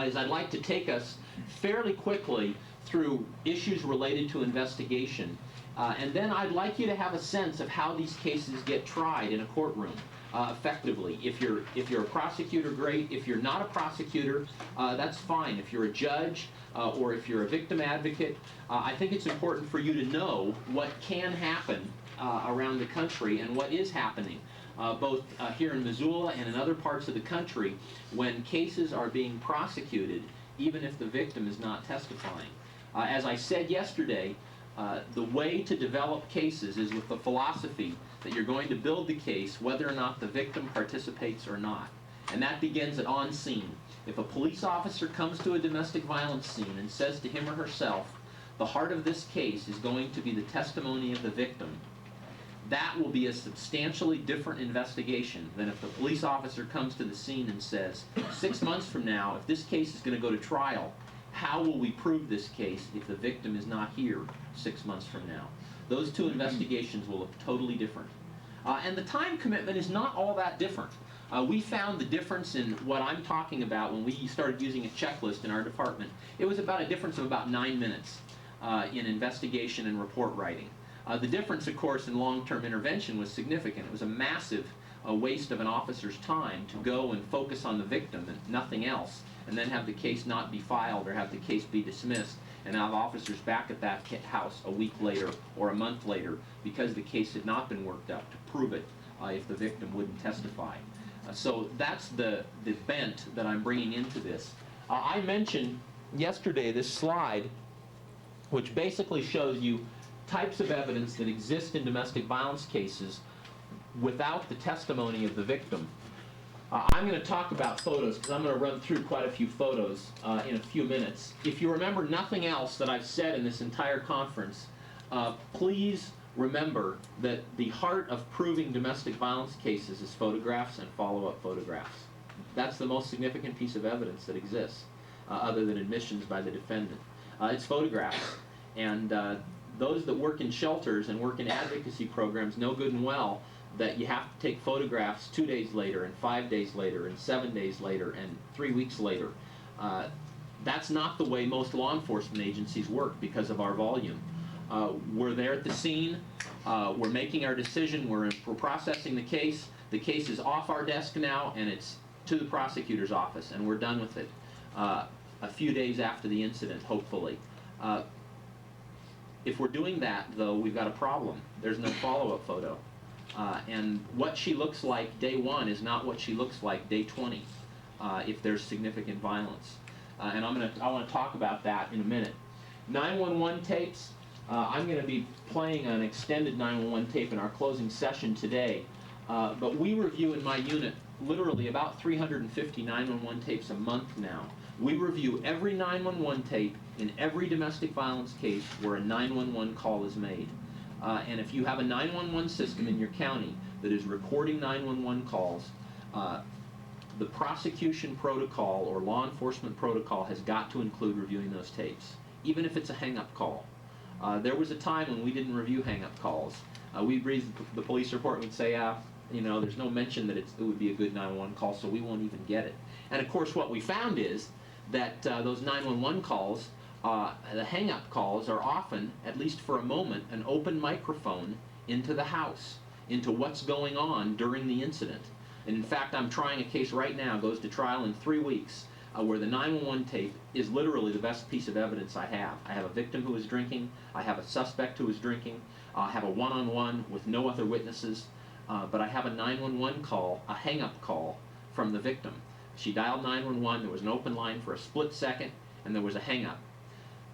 is I'd like to take us fairly quickly through issues related to investigation, and then I'd like you to have a sense of how these cases get tried in a courtroom effectively. If you're a prosecutor, great. If you're not a prosecutor, that's fine. If you're a judge or if you're a victim advocate, I think it's important for you to know what can happen around the country and what is happening. Both here in Missoula and in other parts of the country, when cases are being prosecuted, even if the victim is not testifying. As I said yesterday, the way to develop cases is with the philosophy that you're going to build the case whether or not the victim participates or not. And that begins at on scene. If a police officer comes to a domestic violence scene and says to him or herself, the heart of this case is going to be the testimony of the victim, that will be a substantially different investigation than if the police officer comes to the scene and says, 6 months from now, if this case is going to go to trial, how will we prove this case if the victim is not here 6 months from now? Those two investigations will look totally different. And the time commitment is not all that different. We found the difference in what I'm talking about when we started using a checklist in our department. It was about a difference of about 9 minutes in investigation and report writing. The difference, of course, in long-term intervention was significant. It was a massive waste of an officer's time to go and focus on the victim and nothing else, and then have the case not be filed or have the case be dismissed, and have officers back at that house a week later or a month later because the case had not been worked up to prove it if the victim wouldn't testify. So that's the bent that I'm bringing into this. I mentioned yesterday this slide which basically shows you types of evidence that exist in domestic violence cases without the testimony of the victim. I'm going to talk about photos because I'm going to run through quite a few photos in a few minutes. If you remember nothing else that I've said in this entire conference, please remember that the heart of proving domestic violence cases is photographs and follow-up photographs. That's the most significant piece of evidence that exists, other than admissions by the defendant. It's photographs. And those that work in shelters and work in advocacy programs know good and well that you have to take photographs 2 days later and 5 days later and 7 days later and 3 weeks later. That's not the way most law enforcement agencies work because of our volume. We're there at the scene, we're making our decision, we're processing the case is off our desk now and it's to the prosecutor's office and we're done with it a few days after the incident, hopefully. If we're doing that, though, we've got a problem. There's no follow-up photo. And what she looks like day 1 is not what she looks like day 20 if there's significant violence. And I want to talk about that in a minute. 911 tapes. I'm going to be playing an extended 911 tape in our closing session today. But we review in my unit literally about 350 911 tapes a month now. We review every 911 tape in every domestic violence case where a 911 call is made. And if you have a 911 system in your county that is recording 911 calls, the prosecution protocol or law enforcement protocol has got to include reviewing those tapes, even if it's a hang-up call. There was a time when we didn't review hang-up calls. We'd read the police report and we'd say, you know, there's no mention that it would be a good 911 call, so we won't even get it. And of course what we found is that those 911 calls, the hang-up calls, are often, at least for a moment, an open microphone into the house, into what's going on during the incident. And in fact, I'm trying a case right now, goes to trial in 3 weeks, where the 911 tape is literally the best piece of evidence I have. I have a victim who is drinking, I have a suspect who is drinking, I have a one-on-one with no other witnesses, but I have a 911 call, a hang-up call from the victim. She dialed 911, there was an open line for a split second, and there was a hang-up.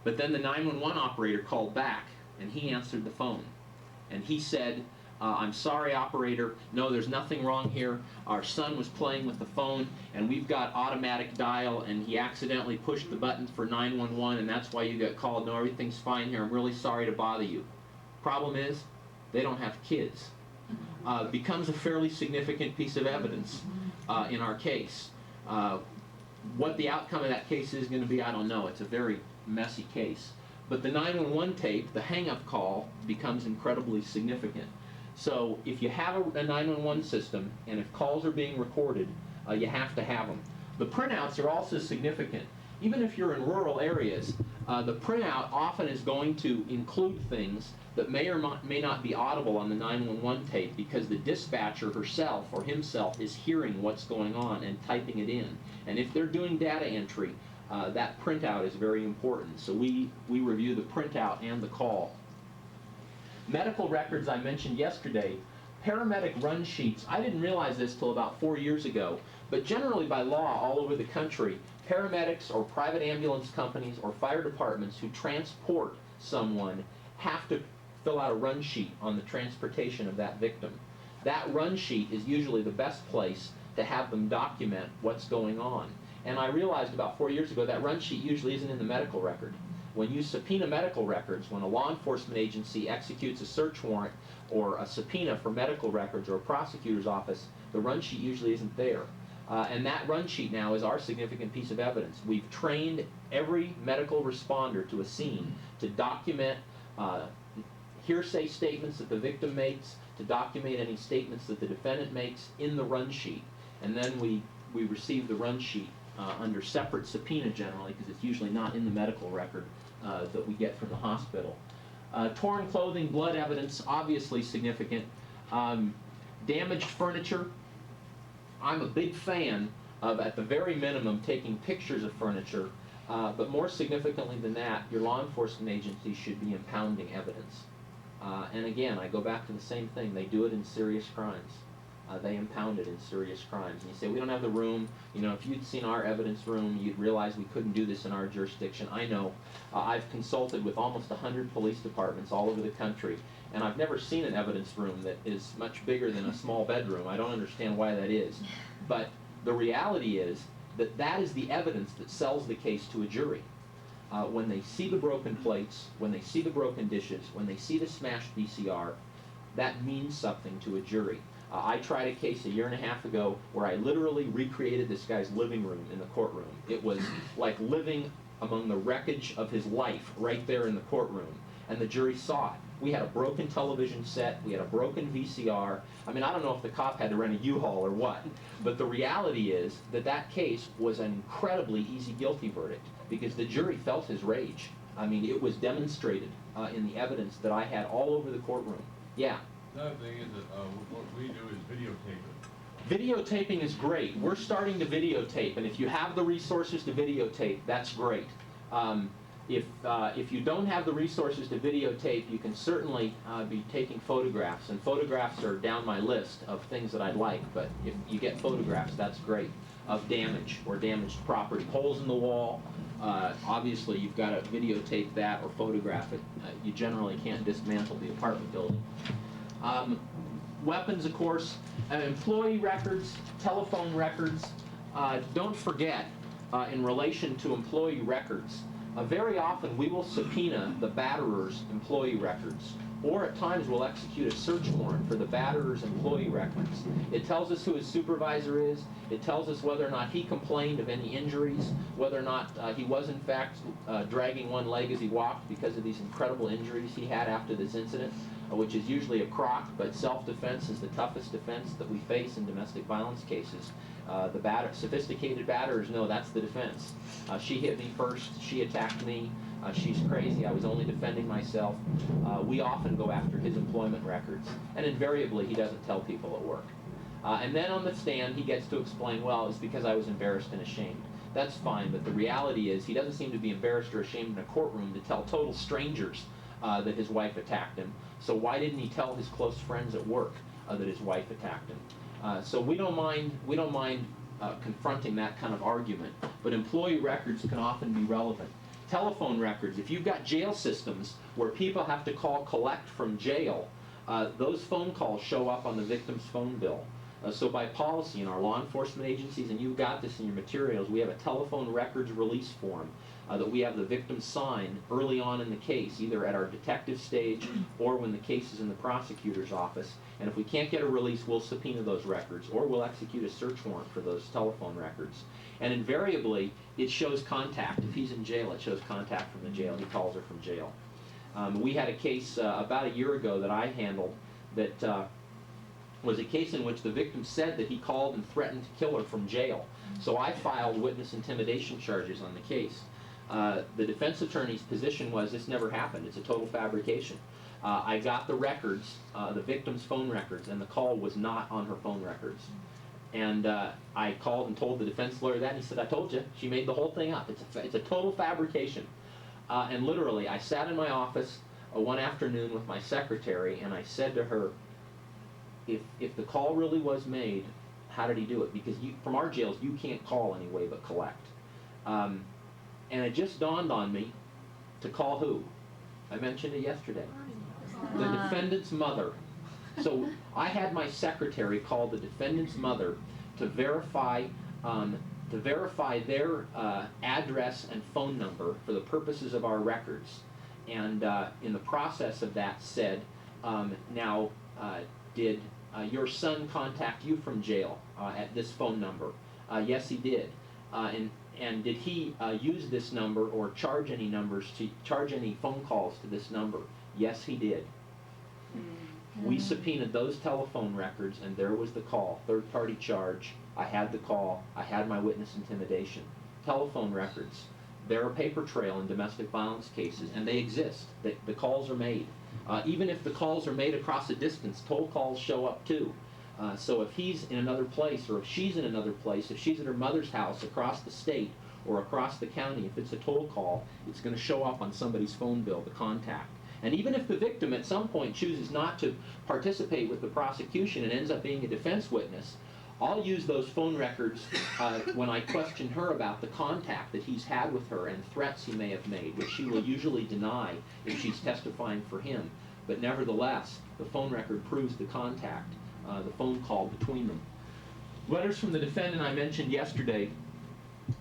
But then the 911 operator called back, and he answered the phone. And he said, I'm sorry, operator, no, there's nothing wrong here. Our son was playing with the phone, and we've got automatic dial, and he accidentally pushed the button for 911, and that's why you got called. No, everything's fine here. I'm really sorry to bother you. Problem is, they don't have kids. Becomes a fairly significant piece of evidence in our case. What the outcome of that case is going to be, I don't know. It's a very messy case. But the 911 tape, the hang-up call, becomes incredibly significant. So if you have a 911 system, and if calls are being recorded, you have to have them. The printouts are also significant. Even if you're in rural areas, the printout often is going to include things that may or may not be audible on the 911 tape because the dispatcher herself or himself is hearing what's going on and typing it in. And if they're doing data entry, that printout is very important. So we review the printout and the call. Medical records I mentioned yesterday. Paramedic run sheets. I didn't realize this till about 4 years ago, but generally by law all over the country, paramedics or private ambulance companies or fire departments who transport someone have to fill out a run sheet on the transportation of that victim. That run sheet is usually the best place to have them document what's going on. And I realized about 4 years ago that run sheet usually isn't in the medical record. When you subpoena medical records, when a law enforcement agency executes a search warrant or a subpoena for medical records or a prosecutor's office, the run sheet usually isn't there. And that run sheet now is our significant piece of evidence. We've trained every medical responder to a scene to document hearsay statements that the victim makes, to document any statements that the defendant makes in the run sheet. And then we receive the run sheet under separate subpoena generally, because it's usually not in the medical record that we get from the hospital. Torn clothing, blood evidence, obviously significant. Damaged furniture. I'm a big fan of, at the very minimum, taking pictures of furniture, but more significantly than that, your law enforcement agency should be impounding evidence. And again, I go back to the same thing. They do it in serious crimes. They impound it in serious crimes. And you say, we don't have the room. You know, if you'd seen our evidence room, you'd realize we couldn't do this in our jurisdiction. I know. I've consulted with almost 100 police departments all over the country, and I've never seen an evidence room that is much bigger than a small bedroom. I don't understand why that is. But the reality is that that is the evidence that sells the case to a jury. When they see the broken plates, when they see the broken dishes, when they see the smashed VCR, that means something to a jury. I tried a case a year and a half ago where I literally recreated this guy's living room in the courtroom. It was like living among the wreckage of his life right there in the courtroom, and the jury saw it. We had a broken television set, we had a broken VCR. I mean, I don't know if the cop had to rent a U-Haul or what, but the reality is that that case was an incredibly easy guilty verdict because the jury felt his rage. I mean, it was demonstrated in the evidence that I had all over the courtroom. Yeah? Another thing is that what we do is videotape it. Videotaping is great. We're starting to videotape, and if you have the resources to videotape, that's great. If you don't have the resources to videotape, you can certainly be taking photographs, and photographs are down my list of things that I'd like, but if you get photographs, that's great, of damage or damaged property. Holes in the wall, obviously you've got to videotape that or photograph it. You generally can't dismantle the apartment building. Weapons, of course, employee records, telephone records. Don't forget, in relation to employee records, very often we will subpoena the batterer's employee records, or at times we'll execute a search warrant for the batterer's employee records. It tells us who his supervisor is. It tells us whether or not he complained of any injuries, whether or not he was in fact dragging one leg as he walked because of these incredible injuries he had after this incident, which is usually a crock, but self-defense is the toughest defense that we face in domestic violence cases. The sophisticated batterers know that's the defense. She hit me first, she attacked me, she's crazy, I was only defending myself. We often go after his employment records, and invariably he doesn't tell people at work. And then on the stand he gets to explain, well, it's because I was embarrassed and ashamed. That's fine, but the reality is he doesn't seem to be embarrassed or ashamed in a courtroom to tell total strangers that his wife attacked him. So why didn't he tell his close friends at work that his wife attacked him? So we don't mind confronting that kind of argument, but employee records can often be relevant. Telephone records, if you've got jail systems where people have to call collect from jail, those phone calls show up on the victim's phone bill. So by policy in our law enforcement agencies, and you've got this in your materials, we have a telephone records release form that we have the victim sign early on in the case, either at our detective stage or when the case is in the prosecutor's office. And if we can't get a release, we'll subpoena those records, or we'll execute a search warrant for those telephone records. And invariably, it shows contact. If he's in jail, it shows contact from the jail. He calls her from jail. We had a case about a year ago that I handled that was a case in which the victim said that he called and threatened to kill her from jail. So I filed witness intimidation charges on the case. The defense attorney's position was this never happened. It's a total fabrication. I got the records, the victim's phone records, and the call was not on her phone records. And I called and told the defense lawyer that, and he said, I told you, she made the whole thing up. It's a total fabrication. And literally, I sat in my office one afternoon with my secretary, and I said to her, if the call really was made, how did he do it? Because from our jails, you can't call any way but collect. And it just dawned on me to call who? I mentioned it yesterday. The defendant's mother. So I had my secretary call the defendant's mother to verify to verify their address and phone number for the purposes of our records. And in the process of that said, now, did your son contact you from jail at this phone number? Yes, he did. And did he use this number or charge any phone calls to this number? Yes, he did. We subpoenaed those telephone records, and there was the call, third-party charge. I had the call. I had my witness intimidation. Telephone records. They're a paper trail in domestic violence cases, and they exist. The calls are made. Even if the calls are made across a distance, toll calls show up too. So if he's in another place, or if she's in another place, if she's at her mother's house across the state or across the county, if it's a toll call, it's going to show up on somebody's phone bill, the contact. And even if the victim at some point chooses not to participate with the prosecution and ends up being a defense witness, I'll use those phone records when I question her about the contact that he's had with her and threats he may have made, which she will usually deny if she's testifying for him. But nevertheless, the phone record proves the contact, the phone call between them. Letters from the defendant I mentioned yesterday,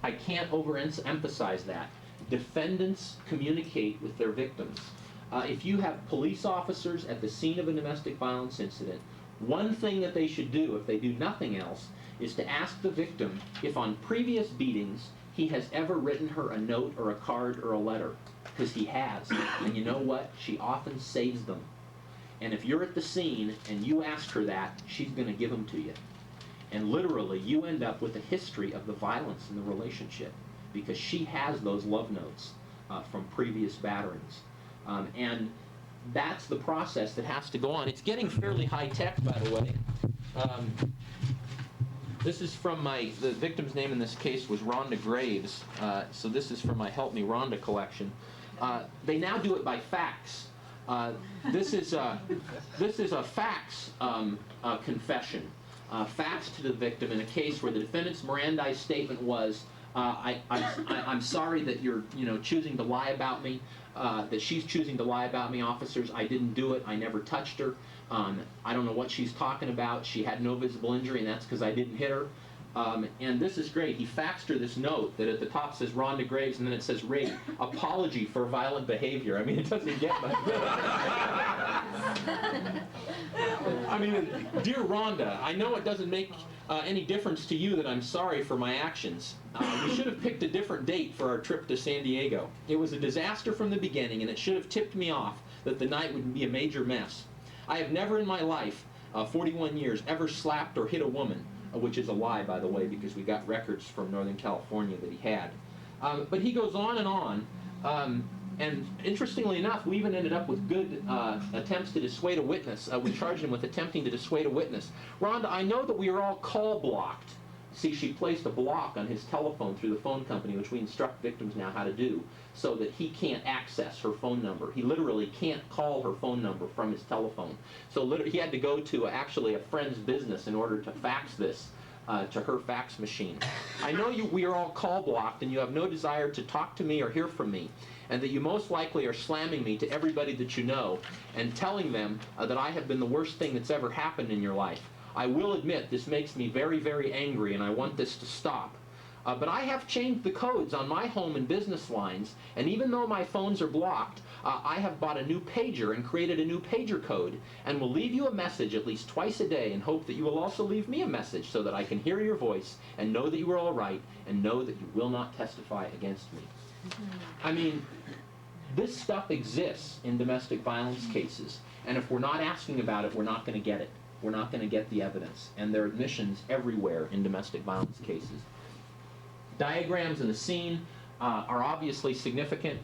I can't overemphasize that. Defendants communicate with their victims. If you have police officers at the scene of a domestic violence incident, one thing that they should do, if they do nothing else, is to ask the victim if on previous beatings he has ever written her a note or a card or a letter. Because he has. And you know what? She often saves them. And if you're at the scene and you ask her that, she's going to give them to you. And literally, you end up with a history of the violence in the relationship because she has those love notes from previous batterings. And that's the process that has to go on. It's getting fairly high-tech, by the way. This is from the victim's name in this case was Rhonda Graves, so this is from my Help Me Rhonda collection. They now do it by fax. This is a fax confession, faxed to the victim in a case where the defendant's Mirandized statement was, I'm sorry that you're choosing to lie about me, that she's choosing to lie about me, officers. I didn't do it. I never touched her. I don't know what she's talking about. She had no visible injury, and that's because I didn't hit her. And this is great. He faxed her this note that at the top says Rhonda Graves, and then it says, "Rate, apology for violent behavior." I mean, it doesn't get much better. I mean, dear Rhonda, I know it doesn't make any difference to you that I'm sorry for my actions. We should have picked a different date for our trip to San Diego. It was a disaster from the beginning, and it should have tipped me off that the night would be a major mess. I have never in my life, 41 years, ever slapped or hit a woman, which is a lie, by the way, because we got records from Northern California that he had. But he goes on and on. And interestingly enough, we even ended up with good attempts to dissuade a witness. We charged him with attempting to dissuade a witness. Rhonda, I know that we are all call blocked. See, she placed a block on his telephone through the phone company, which we instruct victims now how to do, so that he can't access her phone number. He literally can't call her phone number from his telephone. So he had to go to actually a friend's business in order to fax this to her fax machine. I know we are all call blocked and you have no desire to talk to me or hear from me, and that you most likely are slamming me to everybody that you know and telling them that I have been the worst thing that's ever happened in your life. I will admit this makes me very, very angry, and I want this to stop. But I have changed the codes on my home and business lines, and even though my phones are blocked, I have bought a new pager and created a new pager code, and will leave you a message at least twice a day and hope that you will also leave me a message so that I can hear your voice and know that you are all right and know that you will not testify against me. I mean, this stuff exists in domestic violence cases, and if we're not asking about it, we're not going to get it. We're not going to get the evidence, and there are admissions everywhere in domestic violence cases. Diagrams in the scene are obviously significant.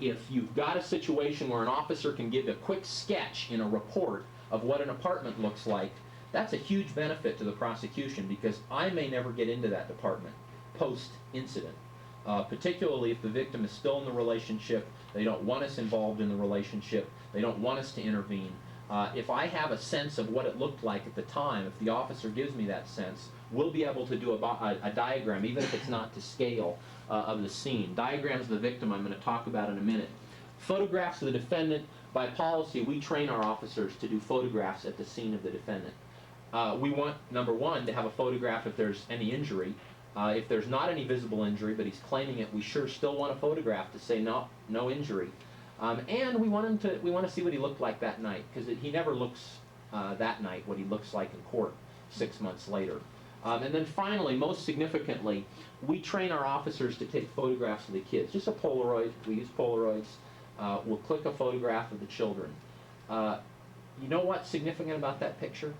If you've got a situation where an officer can give a quick sketch in a report of what an apartment looks like, that's a huge benefit to the prosecution because I may never get into that department post-incident, particularly if the victim is still in the relationship, they don't want us involved in the relationship, they don't want us to intervene. If I have a sense of what it looked like at the time, if the officer gives me that sense, we'll be able to do a diagram, even if it's not to scale, of the scene. Diagrams of the victim I'm going to talk about in a minute. Photographs of the defendant. By policy, we train our officers to do photographs at the scene of the defendant. We want, number one, to have a photograph if there's any injury. If there's not any visible injury, but he's claiming it, we sure still want a photograph to say no injury. And we want to see what he looked like that night, because he never looks that night what he looks like in court 6 months later. And then finally, most significantly, we train our officers to take photographs of the kids. Just a Polaroid. We use Polaroids. We'll click a photograph of the children. You know what's significant about that picture?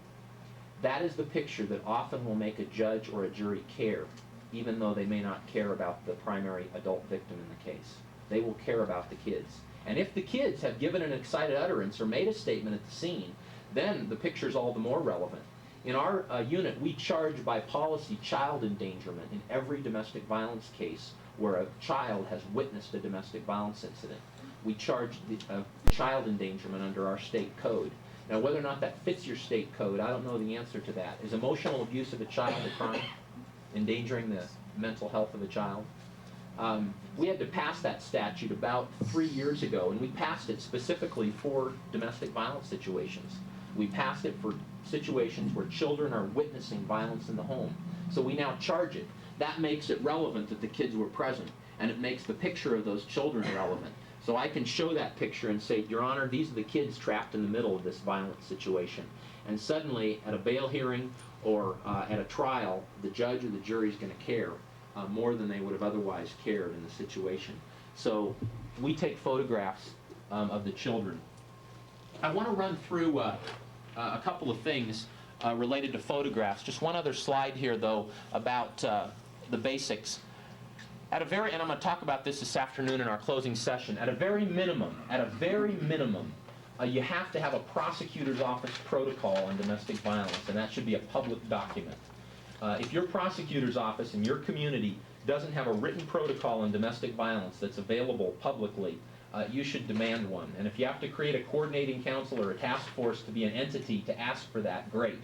That is the picture that often will make a judge or a jury care, even though they may not care about the primary adult victim in the case. They will care about the kids. And if the kids have given an excited utterance or made a statement at the scene, then the picture's all the more relevant. In our unit, we charge by policy child endangerment in every domestic violence case where a child has witnessed a domestic violence incident. We charge child endangerment under our state code. Now, whether or not that fits your state code, I don't know the answer to that. Is emotional abuse of a child a crime? Endangering the mental health of a child? We had to pass that statute about 3 years ago, and we passed it specifically for domestic violence situations. We passed it for situations where children are witnessing violence in the home. So we now charge it. That makes it relevant that the kids were present, and it makes the picture of those children relevant. So I can show that picture and say, Your Honor, these are the kids trapped in the middle of this violent situation. And suddenly, at a bail hearing or at a trial, the judge or the jury is going to care more than they would have otherwise cared in the situation. So we take photographs of the children. I want to run through a couple of things related to photographs. Just one other slide here, though, about the basics. And I'm going to talk about this afternoon in our closing session. At a very minimum, you have to have a prosecutor's office protocol on domestic violence, and that should be a public document. If your prosecutor's office in your community doesn't have a written protocol on domestic violence that's available publicly, you should demand one. And if you have to create a coordinating council or a task force to be an entity to ask for that, great.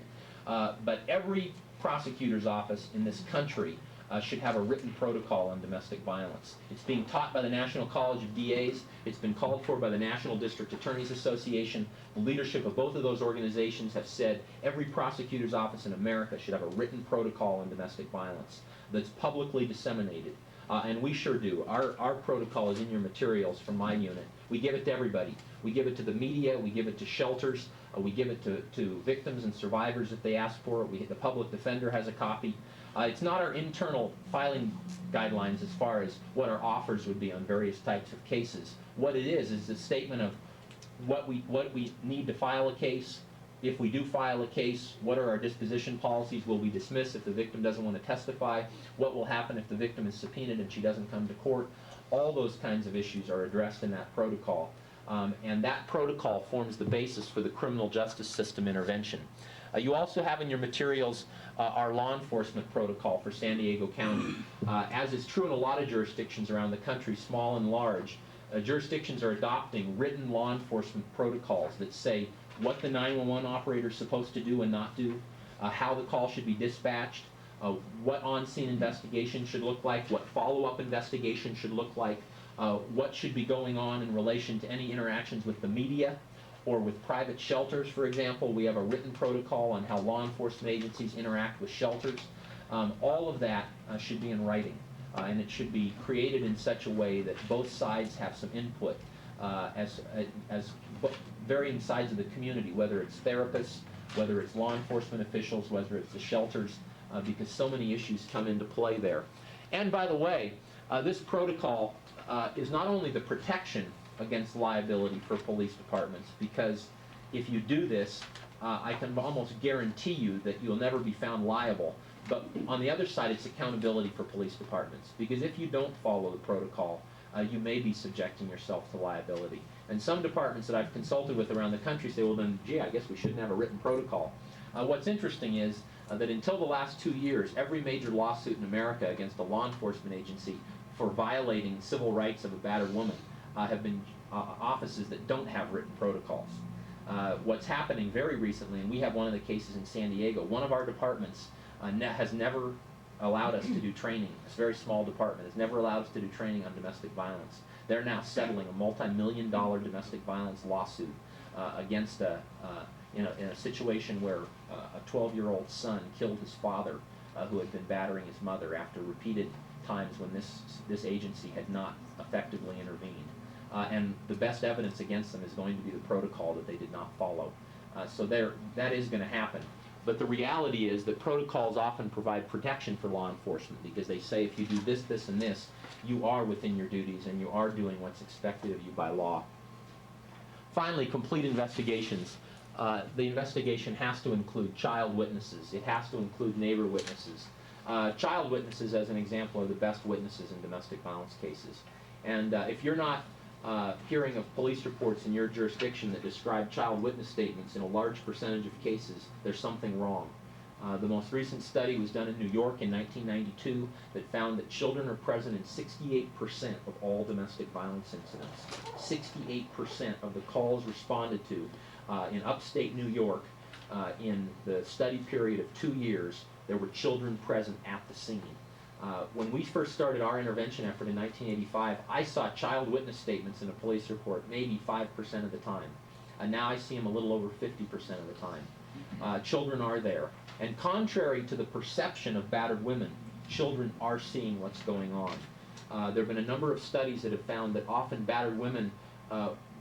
But every prosecutor's office in this country should have a written protocol on domestic violence. It's being taught by the National College of DAs. It's been called for by the National District Attorneys Association. The leadership of both of those organizations have said every prosecutor's office in America should have a written protocol on domestic violence that's publicly disseminated. And we sure do. Our protocol is in your materials from my unit. We give it to everybody. We give it to the media. We give it to shelters. We give it to victims and survivors if they ask for it. The public defender has a copy. It's not our internal filing guidelines as far as what our offers would be on various types of cases. What it is a statement of what we need to file a case. If we do file a case, what are our disposition policies? Will we dismiss if the victim doesn't want to testify? What will happen if the victim is subpoenaed and she doesn't come to court? All those kinds of issues are addressed in that protocol. And that protocol forms the basis for the criminal justice system intervention. You also have in your materials our law enforcement protocol for San Diego County. As is true in a lot of jurisdictions around the country, small and large, jurisdictions are adopting written law enforcement protocols that say what the 911 operator is supposed to do and not do, how the call should be dispatched, what on-scene investigation should look like, what follow-up investigation should look like, what should be going on in relation to any interactions with the media or with private shelters, for example. We have a written protocol on how law enforcement agencies interact with shelters. All of that should be in writing, and it should be created in such a way that both sides have some input as varying sides of the community, whether it's therapists, whether it's law enforcement officials, whether it's the shelters, because so many issues come into play there. And by the way, this protocol is not only the protection against liability for police departments, because if you do this, I can almost guarantee you that you'll never be found liable. But on the other side, it's accountability for police departments, because if you don't follow the protocol, you may be subjecting yourself to liability. And some departments that I've consulted with around the country say, well then, gee, I guess we shouldn't have a written protocol. What's interesting is that until the last 2 years, every major lawsuit in America against a law enforcement agency for violating civil rights of a battered woman have been offices that don't have written protocols. What's happening very recently, and we have one of the cases in San Diego, one of our departments has never allowed us to do training. It's a very small department. It's never allowed us to do training on domestic violence. They're now settling a multi-million-dollar domestic violence lawsuit against in a situation where a 12-year-old son killed his father who had been battering his mother after repeated times when this agency had not effectively intervened. And the best evidence against them is going to be the protocol that they did not follow. So that is going to happen. But the reality is that protocols often provide protection for law enforcement because they say if you do this, this, and this, you are within your duties and you are doing what's expected of you by law. Finally, complete investigations. The investigation has to include child witnesses. It has to include neighbor witnesses. Child witnesses, as an example, are the best witnesses in domestic violence cases. And if you're not hearing of police reports in your jurisdiction that describe child witness statements in a large percentage of cases, there's something wrong. The most recent study was done in New York in 1992 that found that children are present in 68% of all domestic violence incidents. 68% of the calls responded to in upstate New York in the study period of 2 years, there were children present at the scene. When we first started our intervention effort in 1985, I saw child witness statements in a police report maybe 5% of the time. And now I see them a little over 50% of the time. Children are there. And contrary to the perception of battered women, children are seeing what's going on. There have been a number of studies that have found that often battered women,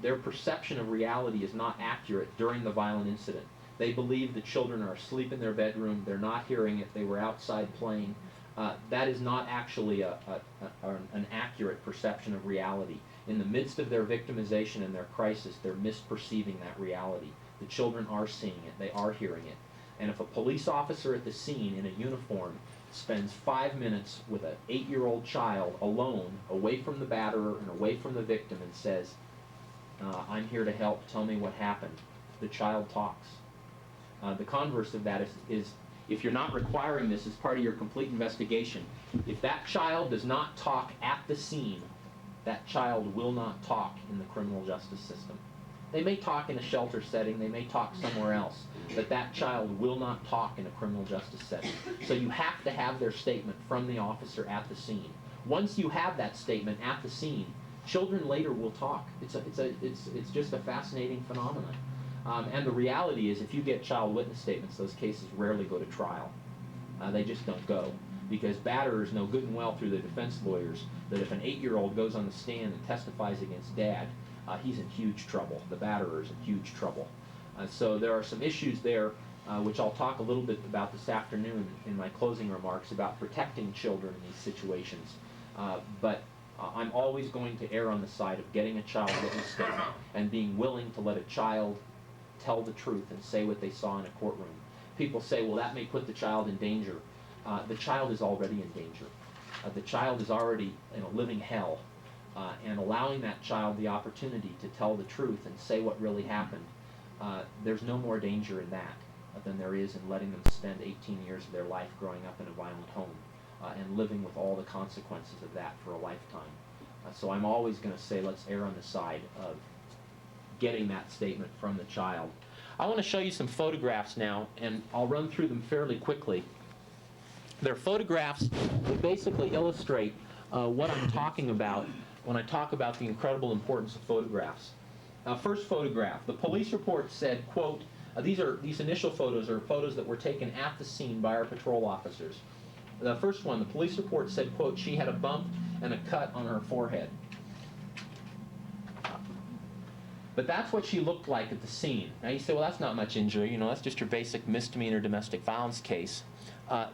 their perception of reality is not accurate during the violent incident. They believe the children are asleep in their bedroom, they're not hearing it, they were outside playing. That is not actually an accurate perception of reality. In the midst of their victimization and their crisis, they're misperceiving that reality. The children are seeing it, they are hearing it. And if a police officer at the scene in a uniform spends 5 minutes with an 8-year-old child alone, away from the batterer and away from the victim, and says, I'm here to help, tell me what happened, the child talks. The converse of that is if you're not requiring this as part of your complete investigation, if that child does not talk at the scene, that child will not talk in the criminal justice system. They may talk in a shelter setting, they may talk somewhere else, but that child will not talk in a criminal justice setting. So you have to have their statement from the officer at the scene. Once you have that statement at the scene, children later will talk. It's just a fascinating phenomenon. And the reality is, if you get child witness statements, those cases rarely go to trial. They just don't go. Because batterers know good and well through their defense lawyers that if an 8-year-old goes on the stand and testifies against dad, he's in huge trouble. The batterer is in huge trouble. So there are some issues there, which I'll talk a little bit about this afternoon in my closing remarks about protecting children in these situations. But I'm always going to err on the side of getting a child witness statement and being willing to let a child tell the truth and say what they saw in a courtroom. People say, well, that may put the child in danger. The child is already in danger. The child is already in a living hell. And allowing that child the opportunity to tell the truth and say what really happened, there's no more danger in that than there is in letting them spend 18 years of their life growing up in a violent home and living with all the consequences of that for a lifetime. So I'm always going to say let's err on the side of getting that statement from the child. I want to show you some photographs now, and I'll run through them fairly quickly. They're photographs that basically illustrate what I'm talking about when I talk about the incredible importance of photographs. First photograph, the police report said, quote, these initial photos are photos that were taken at the scene by our patrol officers. The first one, the police report said, quote, she had a bump and a cut on her forehead. But that's what she looked like at the scene. Now you say, well, that's not much injury, you know, that's just your basic misdemeanor domestic violence case.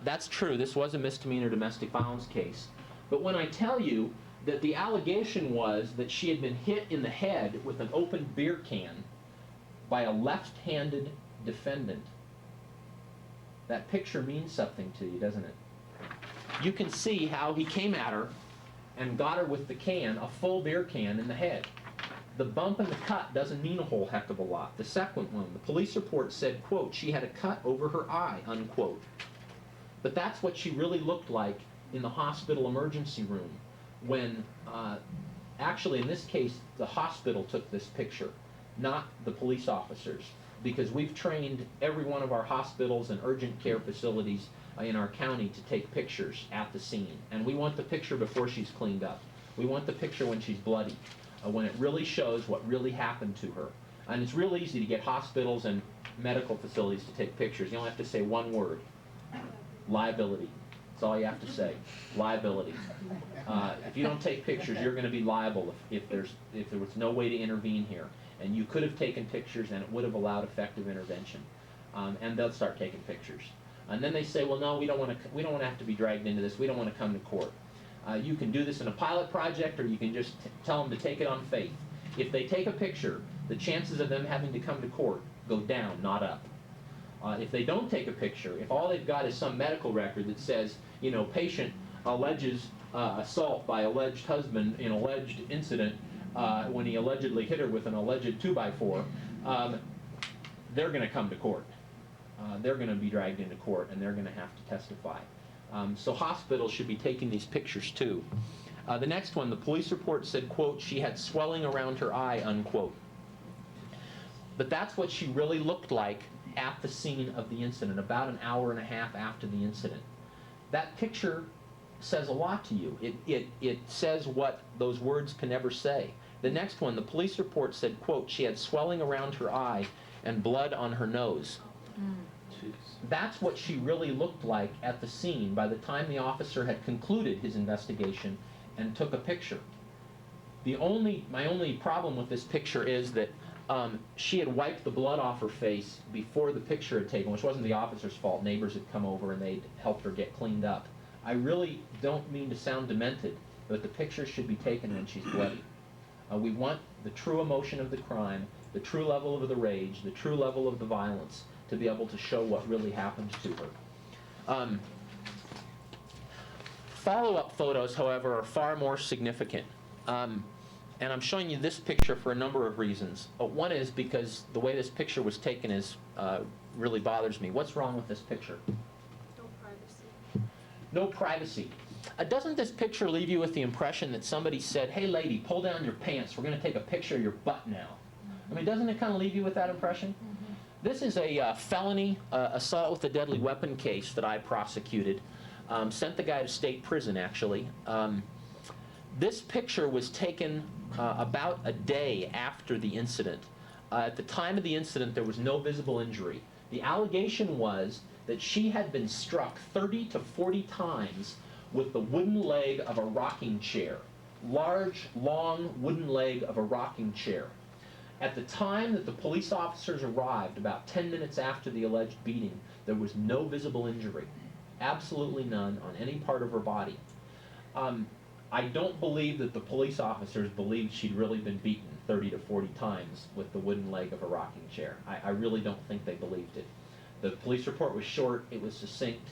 That's true, this was a misdemeanor domestic violence case. But when I tell you that the allegation was that she had been hit in the head with an open beer can by a left-handed defendant, that picture means something to you, doesn't it? You can see how he came at her and got her with the can, a full beer can, in the head. The bump and the cut doesn't mean a whole heck of a lot. The second one, the police report said, quote, she had a cut over her eye, unquote. But that's what she really looked like in the hospital emergency room when, actually in this case, the hospital took this picture, not the police officers, because we've trained every one of our hospitals and urgent care facilities in our county to take pictures at the scene. And we want the picture before she's cleaned up. We want the picture when she's bloody, when it really shows what really happened to her. And it's real easy to get hospitals and medical facilities to take pictures. You only have to say one word. Liability. That's all you have to say. Liability. If you don't take pictures, you're going to be liable if there was no way to intervene here. And you could have taken pictures and it would have allowed effective intervention. And they'll start taking pictures. And then they say, well, no, we don't want to have to be dragged into this. We don't want to come to court. You can do this in a pilot project, or you can just tell them to take it on faith. If they take a picture, the chances of them having to come to court go down, not up. If they don't take a picture, if all they've got is some medical record that says, you know, patient alleges assault by alleged husband in alleged incident when he allegedly hit her with an alleged 2x4, they're going to come to court. They're going to be dragged into court, and they're going to have to testify. So hospitals should be taking these pictures too. The next one, the police report said, quote, she had swelling around her eye, unquote. But that's what she really looked like at the scene of the incident, about an hour and a half after the incident. That picture says a lot to you. It says what those words can never say. The next one, the police report said, quote, she had swelling around her eye and blood on her nose. That's what she really looked like at the scene by the time the officer had concluded his investigation and took a picture. My only problem with this picture is that she had wiped the blood off her face before the picture had taken, which wasn't the officer's fault. Neighbors had come over and they'd helped her get cleaned up. I really don't mean to sound demented, but the picture should be taken when she's bloody. We want the true emotion of the crime, the true level of the rage, the true level of the violence, to be able to show what really happened to her. Follow-up photos, however, are far more significant. And I'm showing you this picture for a number of reasons. One is because the way this picture was taken really bothers me. What's wrong with this picture? No privacy. No privacy. Doesn't this picture leave you with the impression that somebody said, hey lady, pull down your pants, we're going to take a picture of your butt now? I mean, doesn't it kind of leave you with that impression? This is a felony assault with a deadly weapon case that I prosecuted. Sent the guy to state prison, actually. This picture was taken about a day after the incident. At the time of the incident, there was no visible injury. The allegation was that she had been struck 30 to 40 times with the wooden leg of a rocking chair. Large, long wooden leg of a rocking chair. At the time that the police officers arrived, about 10 minutes after the alleged beating, there was no visible injury. Absolutely none on any part of her body. I don't believe that the police officers believed she'd really been beaten 30 to 40 times with the wooden leg of a rocking chair. I really don't think they believed it. The police report was short, it was succinct,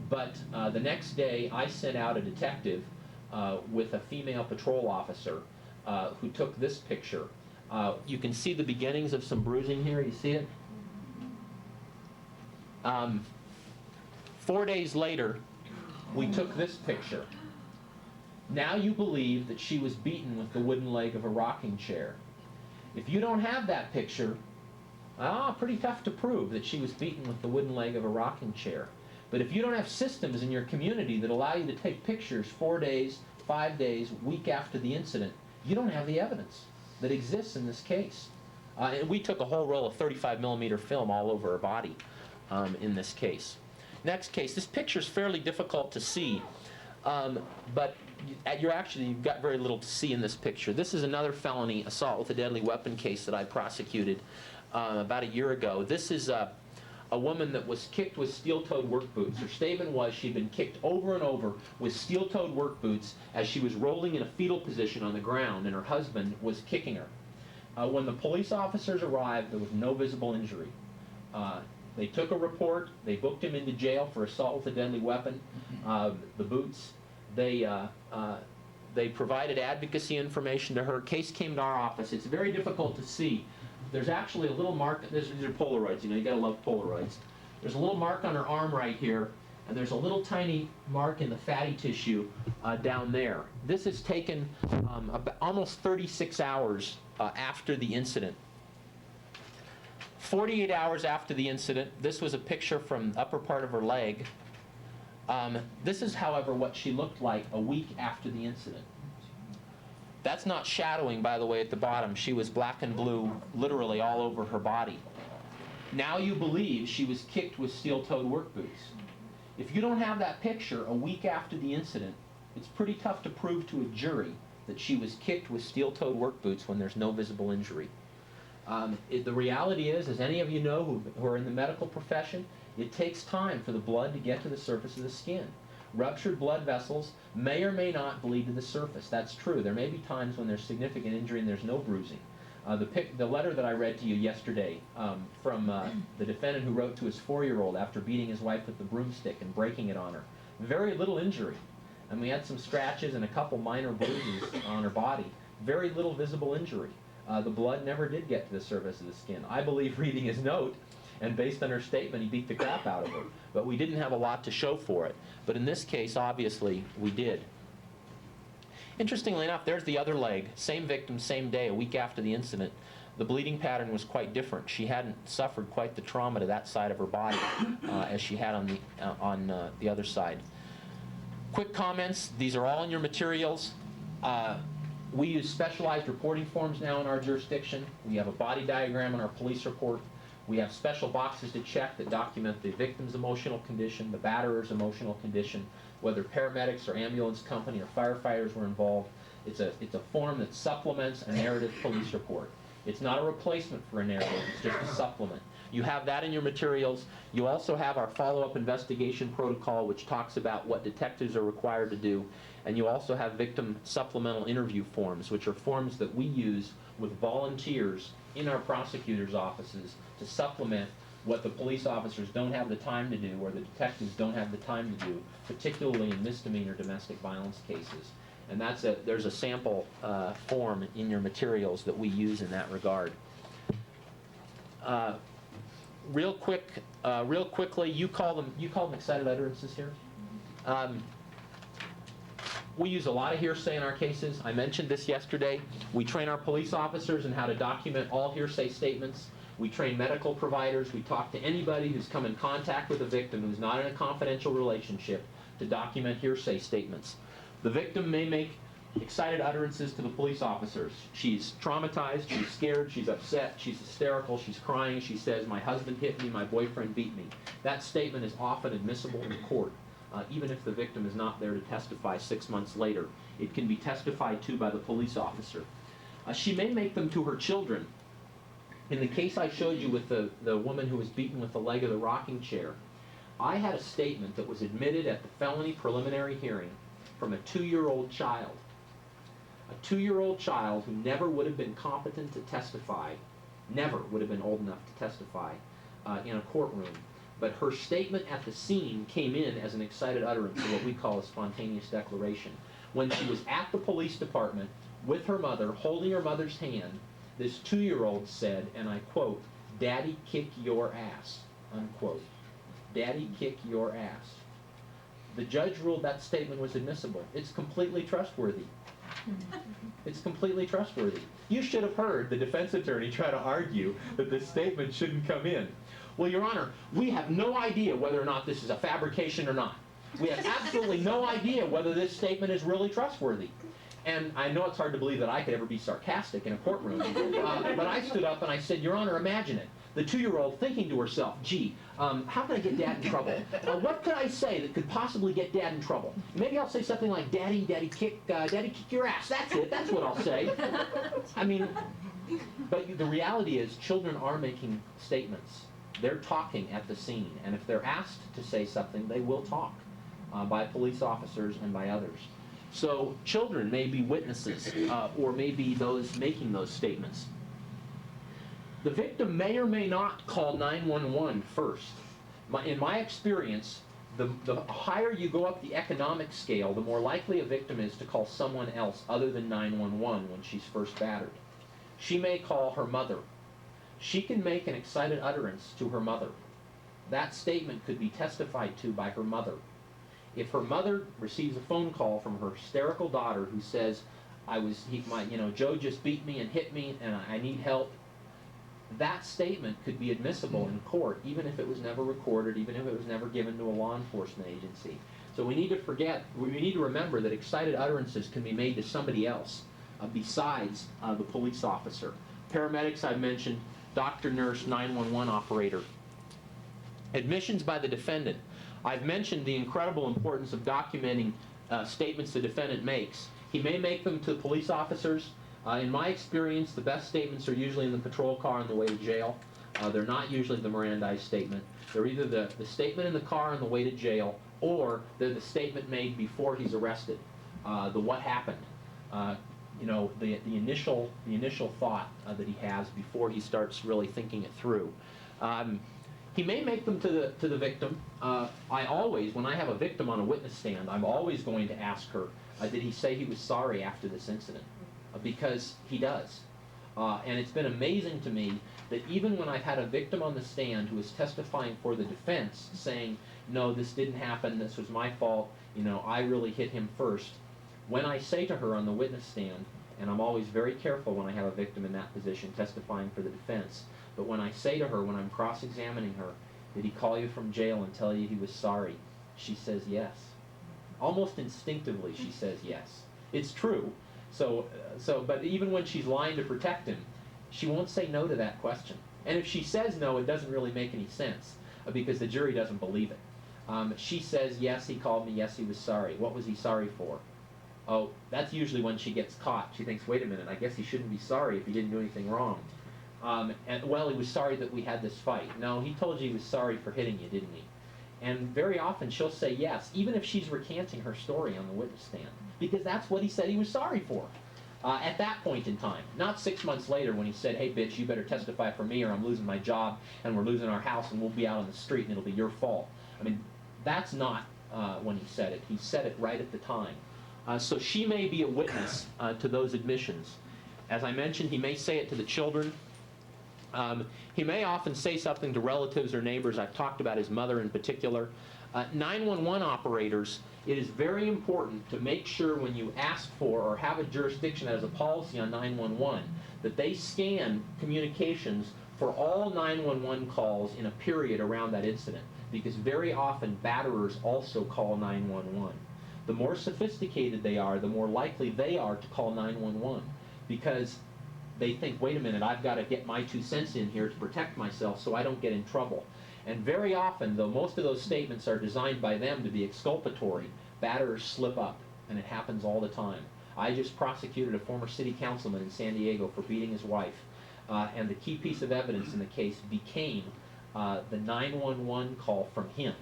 but the next day I sent out a detective with a female patrol officer who took this picture. You can see the beginnings of some bruising here, you see it? 4 days later, we took this picture. Now you believe that she was beaten with the wooden leg of a rocking chair. If you don't have that picture, pretty tough to prove that she was beaten with the wooden leg of a rocking chair. But if you don't have systems in your community that allow you to take pictures 4 days, 5 days, week after the incident, you don't have the evidence that exists in this case. And we took a whole roll of 35mm film all over her body in this case. Next case, this picture is fairly difficult to see, but you've got very little to see in this picture. This is another felony assault with a deadly weapon case that I prosecuted about a year ago. This is a woman that was kicked with steel-toed work boots. Her statement was she'd been kicked over and over with steel-toed work boots as she was rolling in a fetal position on the ground, and her husband was kicking her. When the police officers arrived, there was no visible injury. They took a report. They booked him into jail for assault with a deadly weapon. The boots. They provided advocacy information to her. Case came to our office. It's very difficult to see. There's actually a little mark. These are Polaroids. You know, you gotta love Polaroids. There's a little mark on her arm right here, and there's a little tiny mark in the fatty tissue down there. This is taken almost 36 hours after the incident. 48 hours after the incident, this was a picture from the upper part of her leg. This is, however, what she looked like a week after the incident. That's not shadowing, by the way, at the bottom. She was black and blue literally all over her body. Now you believe she was kicked with steel-toed work boots. If you don't have that picture a week after the incident, it's pretty tough to prove to a jury that she was kicked with steel-toed work boots when there's no visible injury. The reality is, as any of you know who are in the medical profession, it takes time for the blood to get to the surface of the skin. Ruptured blood vessels may or may not bleed to the surface. That's true. There may be times when there's significant injury and there's no bruising. The letter that I read to you yesterday from the defendant who wrote to his 4-year-old after beating his wife with the broomstick and breaking it on her. Very little injury. And we had some scratches and a couple minor bruises on her body. Very little visible injury. The blood never did get to the surface of the skin. I believe reading his note, and based on her statement, he beat the crap out of her. But we didn't have a lot to show for it. But in this case, obviously, we did. Interestingly enough, there's the other leg. Same victim, same day, a week after the incident. The bleeding pattern was quite different. She hadn't suffered quite the trauma to that side of her body as she had on the other side. Quick comments. These are all in your materials. We use specialized reporting forms now in our jurisdiction. We have a body diagram in our police report. We have special boxes to check that document the victim's emotional condition, the batterer's emotional condition, whether paramedics or ambulance company or firefighters were involved. It's a form that supplements a narrative police report. It's not a replacement for a narrative, it's just a supplement. You have that in your materials. You also have our follow-up investigation protocol, which talks about what detectives are required to do. And you also have victim supplemental interview forms, which are forms that we use with volunteers in our prosecutors' offices to supplement what the police officers don't have the time to do or the detectives don't have the time to do, particularly in misdemeanor domestic violence cases. And there's a sample form in your materials that we use in that regard. Real quickly, you call them excited utterances here. We use a lot of hearsay in our cases. I mentioned this yesterday. We train our police officers in how to document all hearsay statements. We train medical providers. We talk to anybody who's come in contact with a victim who's not in a confidential relationship to document hearsay statements. The victim may make excited utterances to the police officers. She's traumatized, she's scared, she's upset, she's hysterical, she's crying, she says, "My husband hit me, my boyfriend beat me." That statement is often admissible in court, even if the victim is not there to testify 6 months later. It can be testified to by the police officer. She may make them to her children. In the case I showed you with the woman who was beaten with the leg of the rocking chair, I had a statement that was admitted at the felony preliminary hearing from a 2-year-old child. A 2-year-old child who never would have been competent to testify, never would have been old enough to testify in a courtroom. But her statement at the scene came in as an excited utterance, or what we call a spontaneous declaration. When she was at the police department with her mother, holding her mother's hand, this 2-year-old said, and I quote, "Daddy, kick your ass," unquote. "Daddy, kick your ass." The judge ruled that statement was admissible. It's completely trustworthy. It's completely trustworthy. You should have heard the defense attorney try to argue that this statement shouldn't come in. Well, Your Honor, we have no idea whether or not this is a fabrication or not. We have absolutely no idea whether this statement is really trustworthy. And I know it's hard to believe that I could ever be sarcastic in a courtroom, but I stood up and I said, "Your Honor, imagine it. The 2-year-old thinking to herself, gee, how can I get Dad in trouble? What could I say that could possibly get Dad in trouble? Maybe I'll say something like, Daddy kick your ass. That's it. That's what I'll say." I mean, but the reality is children are making statements. They're talking at the scene. And if they're asked to say something, they will talk by police officers and by others. So children may be witnesses or may be those making those statements. The victim may or may not call 911 first. In my experience, the higher you go up the economic scale, the more likely a victim is to call someone else other than 911 when she's first battered. She may call her mother. She can make an excited utterance to her mother. That statement could be testified to by her mother. If her mother receives a phone call from her hysterical daughter who says, Joe just beat me and hit me and I need help, that statement could be admissible in court, even if it was never recorded, even if it was never given to a law enforcement agency. So we need to remember that excited utterances can be made to somebody else besides the police officer. Paramedics, I've mentioned, doctor, nurse, 911 operator. Admissions by the defendant. I've mentioned the incredible importance of documenting statements the defendant makes. He may make them to police officers. In my experience, the best statements are usually in the patrol car on the way to jail. They're not usually the Mirandized statement. They're either the statement in the car on the way to jail, or they're the statement made before he's arrested. The what happened. You know, the initial thought that he has before he starts really thinking it through. He may make them to the victim. I always, when I have a victim on a witness stand, I'm always going to ask her, did he say he was sorry after this incident? Because he does. And it's been amazing to me that even when I've had a victim on the stand who is testifying for the defense, saying, no, this didn't happen, this was my fault, you know, I really hit him first, when I say to her on the witness stand, and I'm always very careful when I have a victim in that position testifying for the defense, but when I say to her, when I'm cross-examining her, did he call you from jail and tell you he was sorry? She says yes. Almost instinctively, she says yes. It's true. But even when she's lying to protect him, she won't say no to that question. And if she says no, it doesn't really make any sense, because the jury doesn't believe it. She says, yes, he called me, yes, he was sorry. What was he sorry for? Oh, that's usually when she gets caught. She thinks, wait a minute, I guess he shouldn't be sorry if he didn't do anything wrong. And well, he was sorry that we had this fight. No, he told you he was sorry for hitting you, didn't he? And very often she'll say yes, even if she's recanting her story on the witness stand, because that's what he said he was sorry for at that point in time. Not 6 months later when he said, hey bitch, you better testify for me or I'm losing my job and we're losing our house and we'll be out on the street and it'll be your fault. I mean, that's not when he said it. He said it right at the time. So she may be a witness to those admissions. As I mentioned, he may say it to the children. He may often say something to relatives or neighbors. I've talked about his mother in particular. 911 operators, it is very important to make sure when you ask for or have a jurisdiction that has a policy on 911 that they scan communications for all 911 calls in a period around that incident, because very often batterers also call 911. The more sophisticated they are, the more likely they are to call 911, because they think, wait a minute, I've got to get my 2 cents in here to protect myself so I don't get in trouble. And very often, though most of those statements are designed by them to be exculpatory, batterers slip up, and it happens all the time. I just prosecuted a former city councilman in San Diego for beating his wife, and the key piece of evidence in the case became the 911 call from him,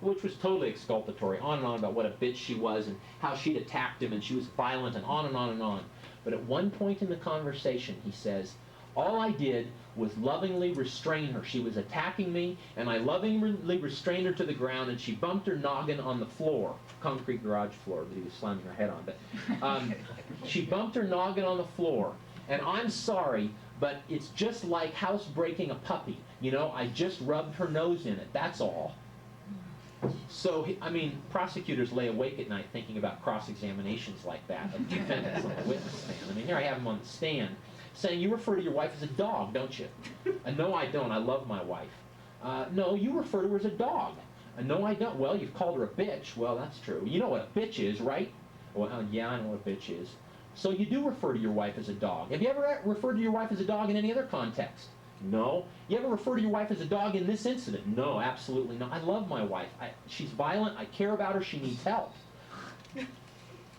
which was totally exculpatory, on and on about what a bitch she was and how she'd attacked him and she was violent and on and on and on. But at one point in the conversation, he says, all I did was lovingly restrain her. She was attacking me, and I lovingly restrained her to the ground, and she bumped her noggin on the floor, concrete garage floor that he was slamming her head on. But she bumped her noggin on the floor, and I'm sorry, but it's just like housebreaking a puppy. You know, I just rubbed her nose in it, that's all. So, I mean, prosecutors lay awake at night thinking about cross-examinations like that of defendants on the witness stand. I mean, here I have him on the stand saying, you refer to your wife as a dog, don't you? No, I don't. I love my wife. No, you refer to her as a dog. No, I don't. Well, you've called her a bitch. Well, that's true. You know what a bitch is, right? Well, yeah, I know what a bitch is. So you do refer to your wife as a dog. Have you ever referred to your wife as a dog in any other context? No. You ever refer to your wife as a dog in this incident? No, absolutely not. I love my wife. She's violent. I care about her. She needs help.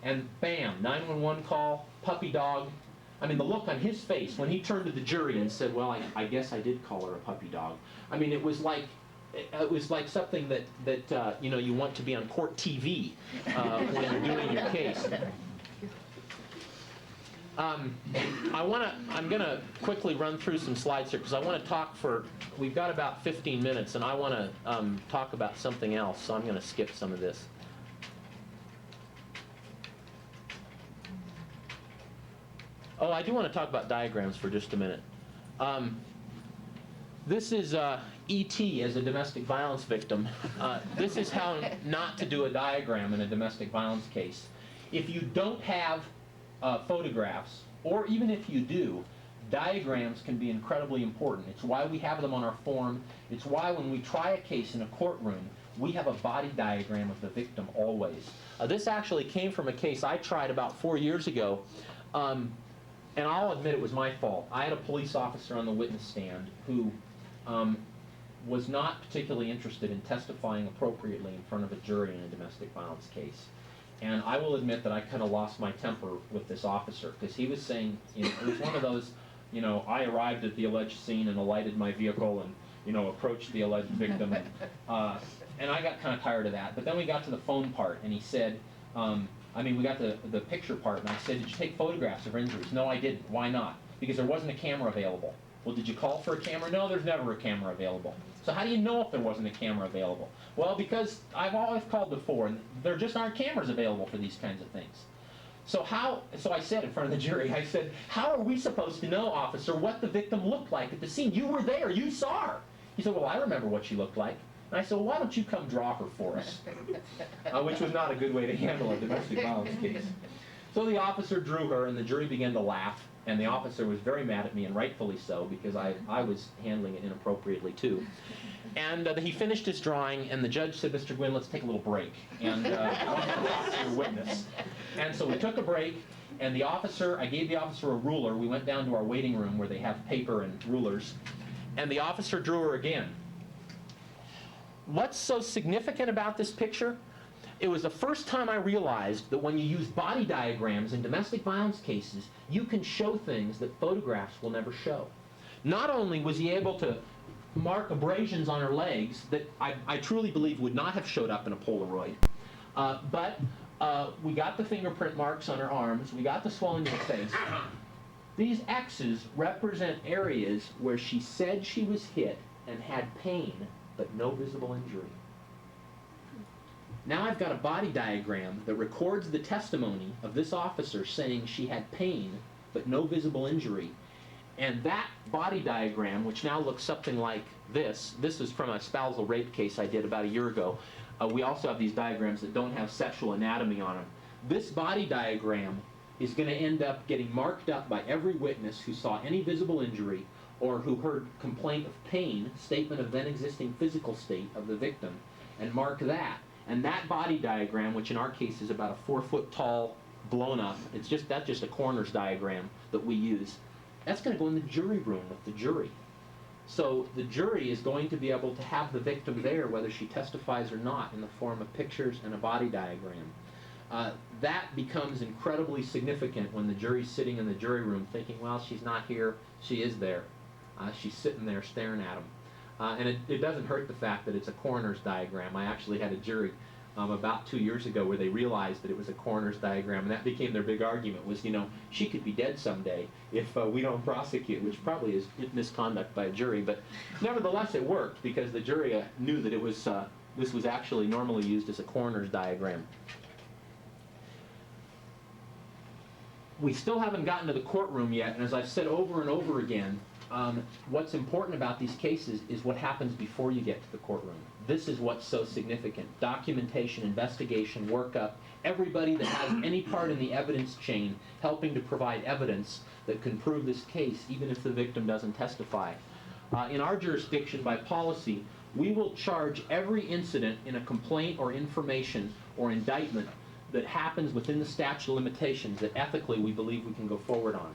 And bam, 911 call, puppy dog. I mean, the look on his face when he turned to the jury and said, well, I guess I did call her a puppy dog. I mean, it was like something that you know, you want to be on court TV when you're doing your case. I'm going to quickly run through some slides here because I want to talk we've got about 15 minutes and I want to talk about something else, so I'm going to skip some of this. Oh, I do want to talk about diagrams for just a minute. This is E.T. as a domestic violence victim. This is how not to do a diagram in a domestic violence case. If you don't have photographs, or even if you do, diagrams can be incredibly important. It's why we have them on our form. It's why when we try a case in a courtroom, we have a body diagram of the victim always. This actually came from a case I tried about 4 years ago. And I'll admit it was my fault. I had a police officer on the witness stand who was not particularly interested in testifying appropriately in front of a jury in a domestic violence case. And I will admit that I kind of lost my temper with this officer, because he was saying, you know, it was one of those, you know, I arrived at the alleged scene and alighted my vehicle and, you know, approached the alleged victim. And I got kind of tired of that. But then we got to the phone part, and he said, we got the picture part, and I said, did you take photographs of her injuries? No, I didn't. Why not? Because there wasn't a camera available. Well, did you call for a camera? No, there's never a camera available. So how do you know if there wasn't a camera available? Well, because I've always called before, and there just aren't cameras available for these kinds of things. So I said in front of the jury, I said, how are we supposed to know, officer, what the victim looked like at the scene? You were there, you saw her. He said, well, I remember what she looked like. And I said, well, why don't you come draw her for us? Which was not a good way to handle a domestic violence case. So the officer drew her, and the jury began to laugh. And the officer was very mad at me, and rightfully so, because I was handling it inappropriately too. And he finished his drawing, and the judge said, Mr. Gwinn, let's take a little break. And your witness. And so we took a break, and I gave the officer a ruler. We went down to our waiting room where they have paper and rulers. And the officer drew her again. What's so significant about this picture? It was the first time I realized that when you use body diagrams in domestic violence cases, you can show things that photographs will never show. Not only was he able to mark abrasions on her legs that I truly believe would not have showed up in a Polaroid, but we got the fingerprint marks on her arms, we got the swelling of the face. These X's represent areas where she said she was hit and had pain, but no visible injury. Now I've got a body diagram that records the testimony of this officer saying she had pain but no visible injury. And that body diagram, which now looks something like this is from a spousal rape case I did about a year ago. We also have these diagrams that don't have sexual anatomy on them. This body diagram is going to end up getting marked up by every witness who saw any visible injury or who heard complaint of pain, statement of then existing physical state of the victim, and mark that. And that body diagram, which in our case is about a 4-foot tall, blown up, that's just a coroner's diagram that we use, that's going to go in the jury room with the jury. So the jury is going to be able to have the victim there whether she testifies or not in the form of pictures and a body diagram. That becomes incredibly significant when the jury's sitting in the jury room thinking, well, she's not here, she is there. She's sitting there staring at them. And it doesn't hurt the fact that it's a coroner's diagram. I actually had a jury about 2 years ago where they realized that it was a coroner's diagram, and that became their big argument was, you know, she could be dead someday if we don't prosecute, which probably is misconduct by a jury. But nevertheless, it worked because the jury knew that it was this was actually normally used as a coroner's diagram. We still haven't gotten to the courtroom yet, and as I've said over and over again, what's important about these cases is what happens before you get to the courtroom. This is what's so significant. Documentation, investigation, workup, everybody that has any part in the evidence chain helping to provide evidence that can prove this case, even if the victim doesn't testify. In our jurisdiction, by policy, we will charge every incident in a complaint or information or indictment that happens within the statute of limitations that ethically we believe we can go forward on.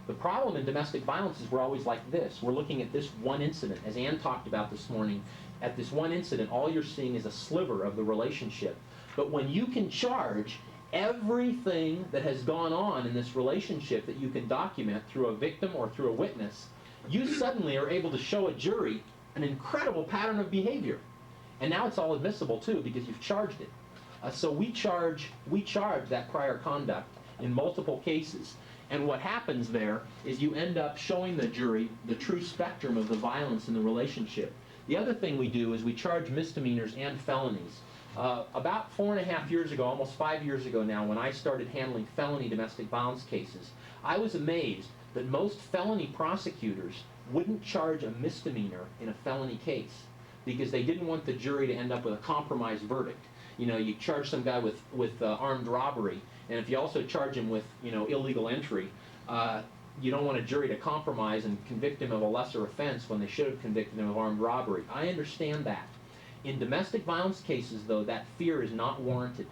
The problem in domestic violence is we're always like this. We're looking at this one incident. As Ann talked about this morning, at this one incident, all you're seeing is a sliver of the relationship. But when you can charge everything that has gone on in this relationship that you can document through a victim or through a witness, you suddenly are able to show a jury an incredible pattern of behavior. And now it's all admissible too because you've charged it. So we charge that prior conduct in multiple cases. And what happens there is you end up showing the jury the true spectrum of the violence in the relationship. The other thing we do is we charge misdemeanors and felonies. About 4.5 years ago, almost 5 years ago now, when I started handling felony domestic violence cases, I was amazed that most felony prosecutors wouldn't charge a misdemeanor in a felony case because they didn't want the jury to end up with a compromised verdict. You know, you charge some guy with armed robbery, and if you also charge him with, you know, illegal entry, you don't want a jury to compromise and convict him of a lesser offense when they should have convicted him of armed robbery. I understand that. In domestic violence cases, though, that fear is not warranted.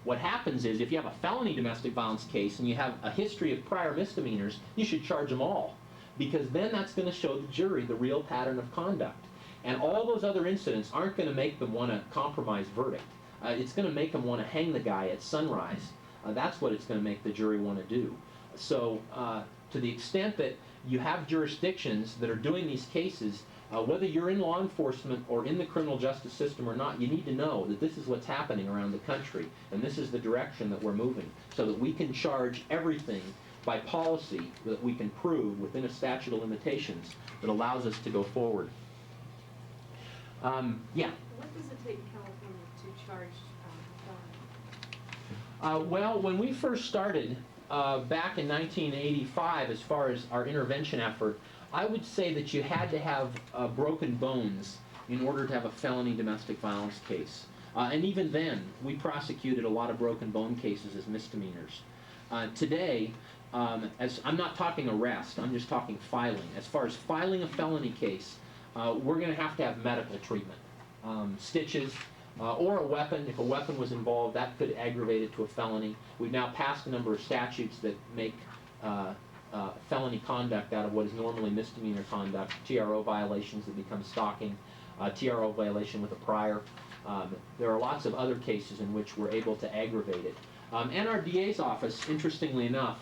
What happens is if you have a felony domestic violence case and you have a history of prior misdemeanors, you should charge them all, because then that's going to show the jury the real pattern of conduct. And all those other incidents aren't going to make them want to compromise verdict. It's going to make them want to hang the guy at sunrise. That's what it's going to make the jury want to do. So to the extent that you have jurisdictions that are doing these cases, whether you're in law enforcement or in the criminal justice system or not, you need to know that this is what's happening around the country, and this is the direction that we're moving, so that we can charge everything by policy that we can prove within a statute of limitations that allows us to go forward. Yeah? What does it take in California to charge felony? Well, when we first started back in 1985, as far as our intervention effort, I would say that you had to have broken bones in order to have a felony domestic violence case. And even then, we prosecuted a lot of broken bone cases as misdemeanors. Today, as I'm not talking arrest, I'm just talking filing. As far as filing a felony case, we're going to have medical treatment, stitches, or a weapon. If a weapon was involved, that could aggravate it to a felony. We've now passed a number of statutes that make felony conduct out of what is normally misdemeanor conduct, TRO violations that become stalking, TRO violation with a prior. There are lots of other cases in which we're able to aggravate it. And our DA's office, interestingly enough,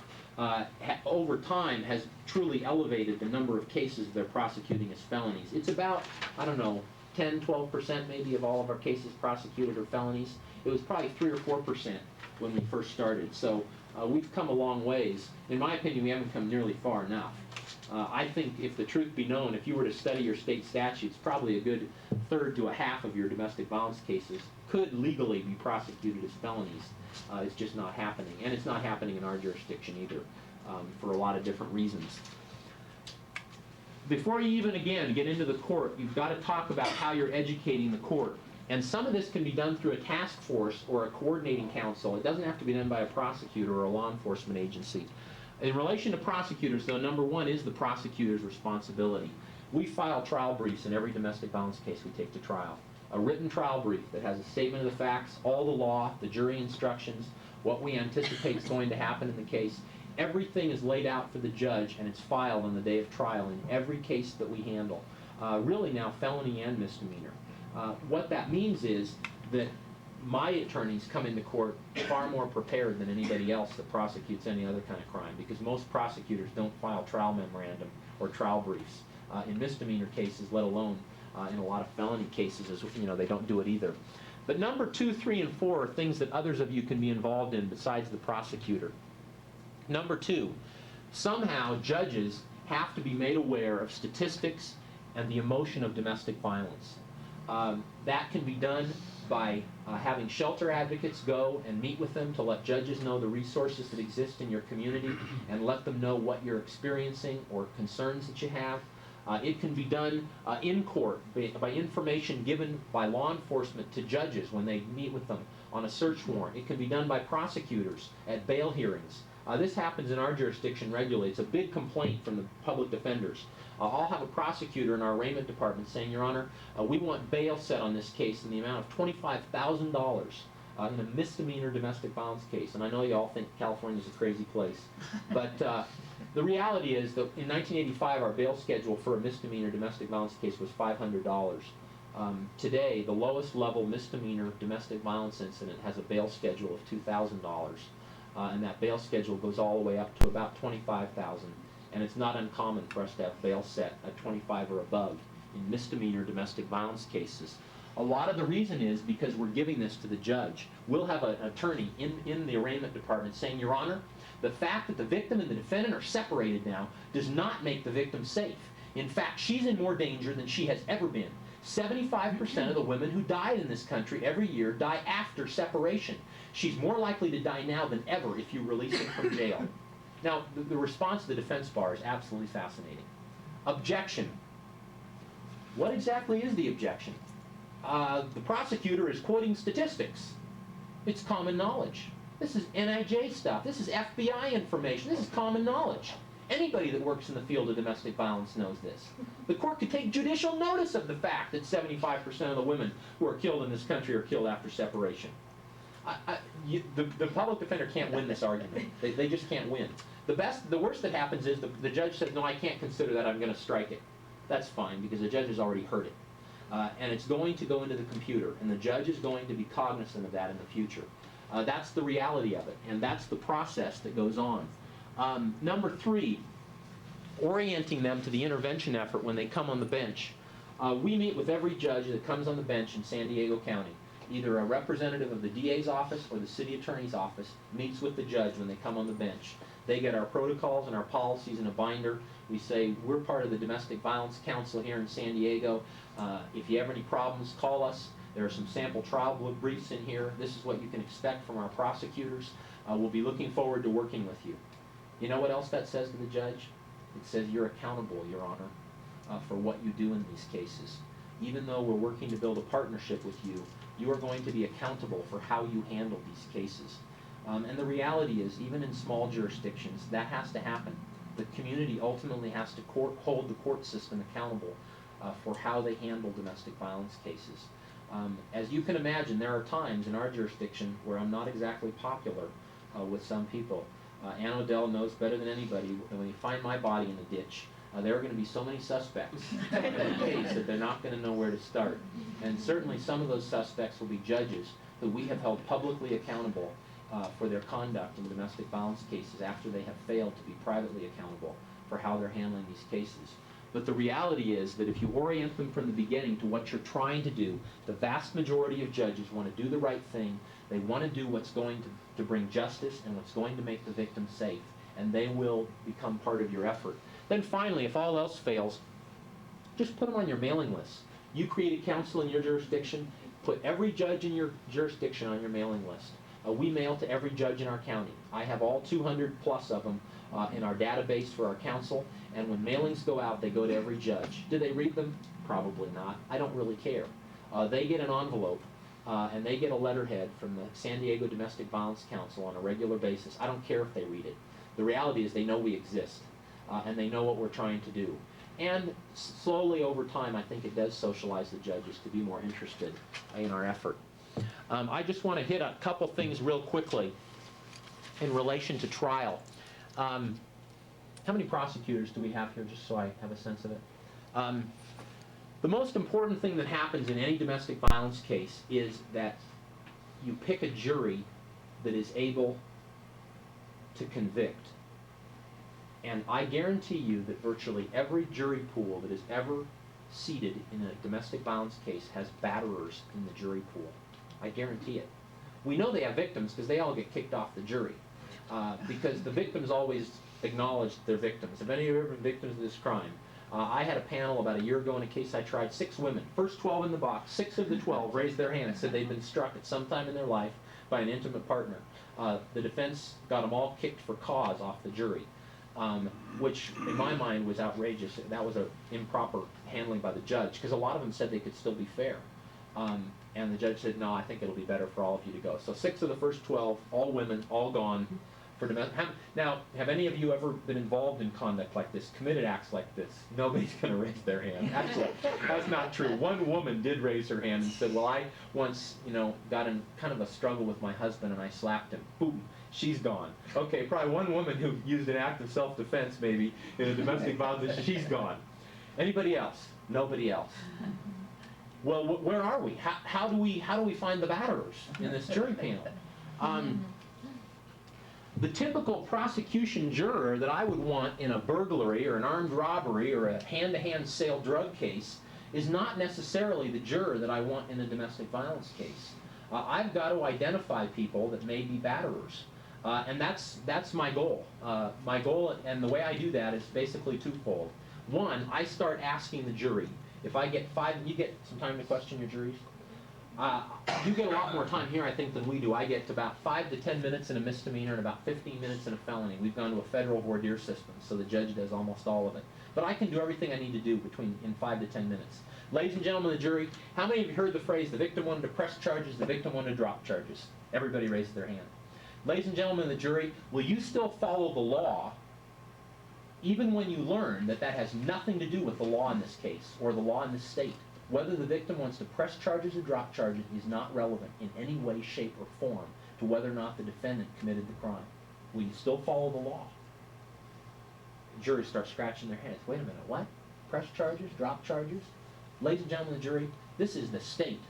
over time has truly elevated the number of cases they're prosecuting as felonies. It's about, I don't know, 10, 12% maybe of all of our cases prosecuted are felonies. It was probably 3 or 4% when we first started. So we've come a long ways. In my opinion, we haven't come nearly far enough. I think if the truth be known, if you were to study your state statutes, probably a good third to a half of your domestic violence cases could legally be prosecuted as felonies. It's just not happening. And it's not happening in our jurisdiction either, for a lot of different reasons. Before you even, again, get into the court, you've got to talk about how you're educating the court. And some of this can be done through a task force or a coordinating council. It doesn't have to be done by a prosecutor or a law enforcement agency. In relation to prosecutors, though, number one is the prosecutor's responsibility. We file trial briefs in every domestic violence case we take to trial. A written trial brief that has a statement of the facts, all the law, the jury instructions, what we anticipate is going to happen in the case. Everything is laid out for the judge, and it's filed on the day of trial in every case that we handle. Really now, felony and misdemeanor. What that means is that my attorneys come into court far more prepared than anybody else that prosecutes any other kind of crime, because most prosecutors don't file trial memorandum or trial briefs in misdemeanor cases, let alone in a lot of felony cases, as you know, they don't do it either. But number 2, 3, and 4 are things that others of you can be involved in besides the prosecutor. Number 2, somehow judges have to be made aware of statistics and the emotion of domestic violence. That can be done by having shelter advocates go and meet with them to let judges know the resources that exist in your community and let them know what you're experiencing or concerns that you have. It can be done in court by information given by law enforcement to judges when they meet with them on a search warrant. It can be done by prosecutors at bail hearings. This happens in our jurisdiction regularly. It's a big complaint from the public defenders. I'll have a prosecutor in our arraignment department saying, Your Honor, we want bail set on this case in the amount of $25,000 in a misdemeanor domestic violence case. And I know you all think California's a crazy place. But the reality is that in 1985, our bail schedule for a misdemeanor domestic violence case was $500. Today, the lowest level misdemeanor domestic violence incident has a bail schedule of $2,000. And that bail schedule goes all the way up to about $25,000. And it's not uncommon for us to have bail set at 25 or above in misdemeanor domestic violence cases. A lot of the reason is because we're giving this to the judge. We'll have an attorney in the arraignment department saying, Your Honor, the fact that the victim and the defendant are separated now does not make the victim safe. In fact, she's in more danger than she has ever been. 75% of the women who die in this country every year die after separation. She's more likely to die now than ever if you release her from jail. Now, the response to the defense bar is absolutely fascinating. Objection. What exactly is the objection? The prosecutor is quoting statistics. It's common knowledge. This is NIJ stuff. This is FBI information. This is common knowledge. Anybody that works in the field of domestic violence knows this. The court could take judicial notice of the fact that 75% of the women who are killed in this country are killed after separation. the public defender can't win this argument. They just can't win. The worst that happens is the judge says, no, I can't consider that, I'm going to strike it. That's fine, because the judge has already heard it. And it's going to go into the computer, and the judge is going to be cognizant of that in the future. That's the reality of it, and that's the process that goes on. Number 3, orienting them to the intervention effort when they come on the bench. We meet with every judge that comes on the bench in San Diego County. Either a representative of the DA's office or the city attorney's office meets with the judge when they come on the bench. They get our protocols and our policies in a binder. We say, we're part of the Domestic Violence Council here in San Diego. If you have any problems, call us. There are some sample trial briefs in here. This is what you can expect from our prosecutors. We'll be looking forward to working with you. You know what else that says to the judge? It says you're accountable, Your Honor, for what you do in these cases. Even though we're working to build a partnership with you, you are going to be accountable for how you handle these cases. And the reality is, even in small jurisdictions, that has to happen. The community ultimately has to hold the court system accountable for how they handle domestic violence cases. As you can imagine, there are times in our jurisdiction where I'm not exactly popular with some people. Ann Odell knows better than anybody that when you find my body in the ditch, there are going to be so many suspects in the case that they're not going to know where to start. And certainly some of those suspects will be judges who we have held publicly accountable for their conduct in domestic violence cases after they have failed to be privately accountable for how they're handling these cases. But the reality is that if you orient them from the beginning to what you're trying to do, the vast majority of judges want to do the right thing. They want to do what's going to bring justice and what's going to make the victim safe, and they will become part of your effort. Then finally, if all else fails, just put them on your mailing list. You create a council in your jurisdiction, put every judge in your jurisdiction on your mailing list. We mail to every judge in our county. I have all 200 plus of them in our database for our council, and when mailings go out, they go to every judge. Do they read them? Probably not. I don't really care. They get an envelope, and they get a letterhead from the San Diego Domestic Violence Council on a regular basis. I don't care if they read it. The reality is they know we exist, and they know what we're trying to do. And slowly over time, I think it does socialize the judges to be more interested in our effort. I just want to hit a couple things real quickly in relation to trial. How many prosecutors do we have here, just so I have a sense of it? The most important thing that happens in any domestic violence case is that you pick a jury that is able to convict. And I guarantee you that virtually every jury pool that is ever seated in a domestic violence case has batterers in the jury pool. I guarantee it. We know they have victims because they all get kicked off the jury. Because the victims always acknowledge they're victims. Have any of you ever been victims of this crime? I had a panel about a year ago in a case I tried. 6 women, first 12 in the box, 6 of the 12 raised their hand and said they'd been struck at some time in their life by an intimate partner. The defense got them all kicked for cause off the jury, which in my mind was outrageous. That was an improper handling by the judge, because a lot of them said they could still be fair. And the judge said, no, I think it'll be better for all of you to go. So 6 of the first 12, all women, all gone for domestic. Now, have any of you ever been involved in conduct like this, committed acts like this? Nobody's going to raise their hand. Actually, that's not true. One woman did raise her hand and said, well, I once, got in kind of a struggle with my husband and I slapped him. Boom, she's gone. Okay, probably one woman who used an act of self-defense maybe in a domestic violence, she's gone. Anybody else? Nobody else. Well, where are we? How do we find the batterers in this jury panel? The typical prosecution juror that I would want in a burglary or an armed robbery or a hand-to-hand sale drug case is not necessarily the juror that I want in a domestic violence case. I've got to identify people that may be batterers. And that's my goal. My goal, and the way I do that is basically twofold. One, I start asking the jury. If I get 5, you get some time to question your juries? You get a lot more time here, I think, than we do. I get to about 5 to 10 minutes in a misdemeanor and about 15 minutes in a felony. We've gone to a federal voir dire system, so the judge does almost all of it. But I can do everything I need to do in 5 to 10 minutes. Ladies and gentlemen of the jury, how many of you heard the phrase, the victim wanted to press charges, the victim wanted to drop charges? Everybody raised their hand. Ladies and gentlemen of the jury, will you still follow the law even when you learn that that has nothing to do with the law in this case or the law in this state? Whether the victim wants to press charges or drop charges is not relevant in any way, shape, or form to whether or not the defendant committed the crime. Will you still follow the law? The jury starts scratching their heads. Wait a minute, what? Press charges? Drop charges? Ladies and gentlemen of the jury, this is the state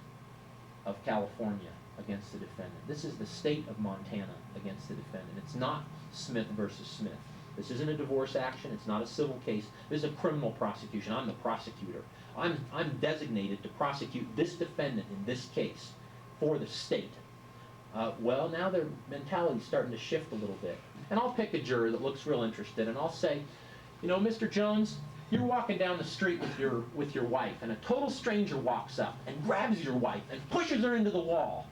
of California against the defendant. This is the state of Montana against the defendant. It's not Smith versus Smith. This isn't a divorce action. It's not a civil case. This is a criminal prosecution. I'm the prosecutor. I'm designated to prosecute this defendant in this case for the state. Well, now their mentality's starting to shift a little bit. And I'll pick a juror that looks real interested, and I'll say, you know, Mr. Jones, you're walking down the street with your wife, and a total stranger walks up and grabs your wife and pushes her into the wall.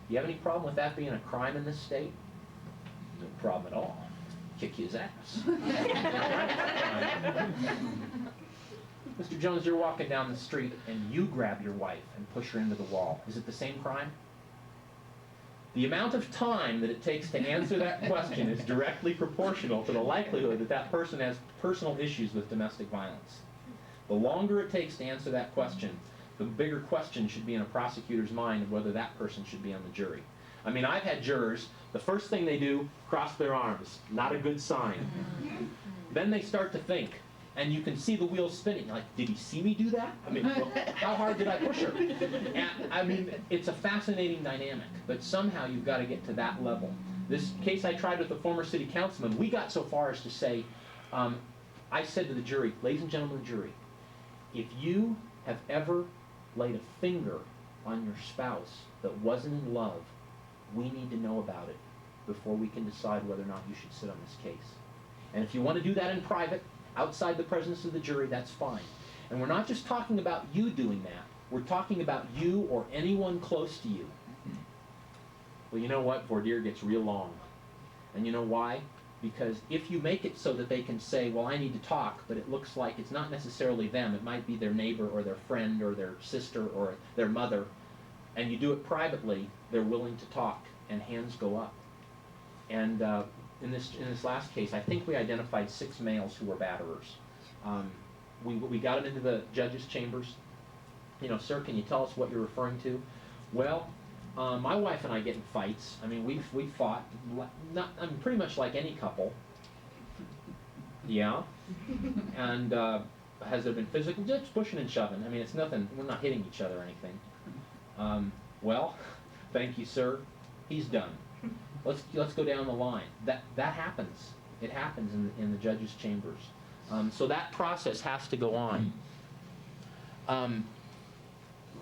Do you have any problem with that being a crime in this state? No problem at all. Kick his ass. Mr. Jones, you're walking down the street and you grab your wife and push her into the wall. Is it the same crime? The amount of time that it takes to answer that question is directly proportional to the likelihood that that person has personal issues with domestic violence. The longer it takes to answer that question, the bigger question should be in a prosecutor's mind of whether that person should be on the jury. I mean, I've had jurors, the first thing they do, cross their arms. Not a good sign. Then they start to think, and you can see the wheels spinning. Like, did he see me do that? I mean, how hard did I push her? And, I mean, it's a fascinating dynamic, but somehow you've got to get to that level. This case I tried with the former city councilman, we got so far as to say, I said to the jury, ladies and gentlemen of the jury, if you have ever laid a finger on your spouse that wasn't in love, we need to know about it before we can decide whether or not you should sit on this case. And if you want to do that in private, outside the presence of the jury, that's fine. And we're not just talking about you doing that. We're talking about you or anyone close to you. Well, you know what? Voir dire gets real long. And you know why? Because if you make it so that they can say, well, I need to talk, but it looks like it's not necessarily them. It might be their neighbor or their friend or their sister or their mother. And you do it privately, they're willing to talk, and hands go up. And in this last case, I think we identified 6 males who were batterers. We got them into the judge's chambers. You know, sir, can you tell us what you're referring to? Well, my wife and I get in fights. I mean, we fought, pretty much like any couple. Yeah. And has there been physical? Just pushing and shoving. I mean, it's nothing. We're not hitting each other or anything. Well, thank you, sir. He's done. Let's go down the line. That happens. It happens in the judge's chambers. So that process has to go on.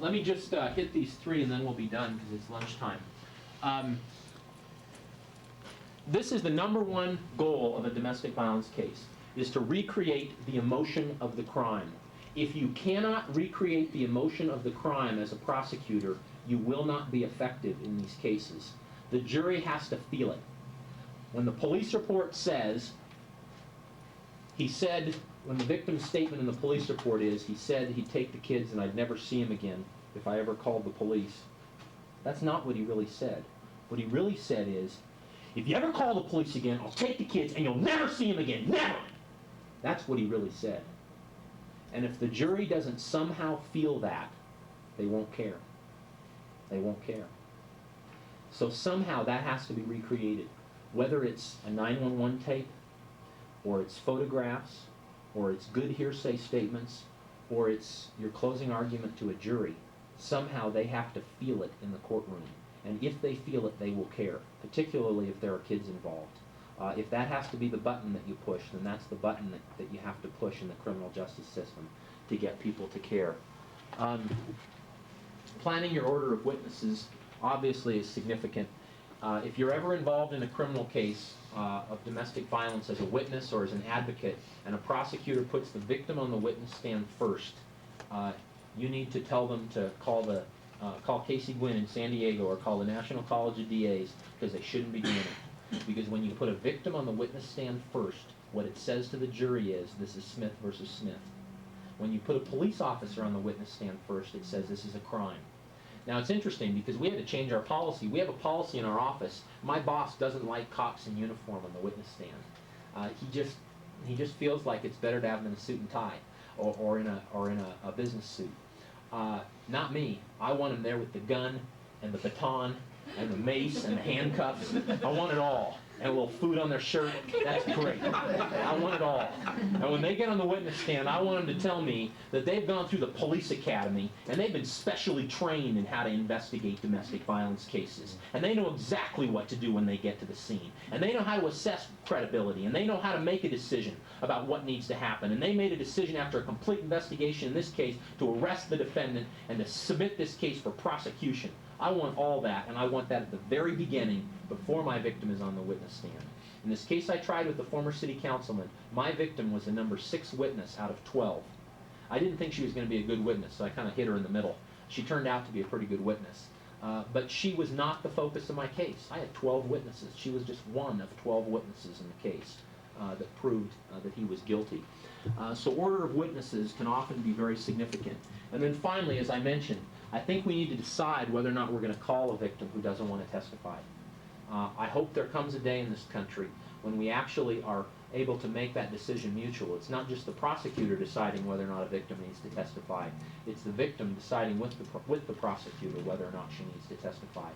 Let me just hit these 3 and then we'll be done because it's lunchtime. This is the #1 goal of a domestic violence case, is to recreate the emotion of the crime. If you cannot recreate the emotion of the crime as a prosecutor, you will not be effective in these cases. The jury has to feel it. When the police report says, he said, when the victim's statement in the police report is, he said he'd take the kids and I'd never see him again if I ever called the police. That's not what he really said. What he really said is, if you ever call the police again, I'll take the kids and you'll never see them again. Never! That's what he really said. And if the jury doesn't somehow feel that, they won't care. They won't care. So somehow that has to be recreated. Whether it's a 911 tape, or it's photographs, or it's good hearsay statements, or it's your closing argument to a jury, somehow they have to feel it in the courtroom. And if they feel it, they will care, particularly if there are kids involved. If that has to be the button that you push, then that's the button that you have to push in the criminal justice system to get people to care. Planning your order of witnesses obviously is significant. If you're ever involved in a criminal case of domestic violence as a witness or as an advocate, and a prosecutor puts the victim on the witness stand first, you need to tell them to call Casey Gwinn in San Diego or call the National College of DAs, because they shouldn't be doing it. Because when you put a victim on the witness stand first, what it says to the jury is, this is Smith versus Smith. When you put a police officer on the witness stand first, it says this is a crime. Now it's interesting because we had to change our policy. We have a policy in our office. My boss doesn't like cops in uniform on the witness stand. He just feels like it's better to have them in a suit and tie or in a business suit. Not me. I want him there with the gun and the baton and the mace and the handcuffs. I want it all. And a little food on their shirt. That's great. I want it all. And when they get on the witness stand, I want them to tell me that they've gone through the police academy and they've been specially trained in how to investigate domestic violence cases. And they know exactly what to do when they get to the scene. And they know how to assess credibility. And they know how to make a decision about what needs to happen. And they made a decision after a complete investigation in this case to arrest the defendant and to submit this case for prosecution. I want all that, and I want that at the very beginning, before my victim is on the witness stand. In this case I tried with the former city councilman, my victim was the number 6 witness out of 12. I didn't think she was going to be a good witness, so I kind of hit her in the middle. She turned out to be a pretty good witness. But she was not the focus of my case. I had 12 witnesses. She was just one of 12 witnesses in the case that proved that he was guilty. So order of witnesses can often be very significant. And then finally, as I mentioned, I think we need to decide whether or not we're going to call a victim who doesn't want to testify. I hope there comes a day in this country when we actually are able to make that decision mutual. It's not just the prosecutor deciding whether or not a victim needs to testify. It's the victim deciding with the prosecutor whether or not she needs to testify.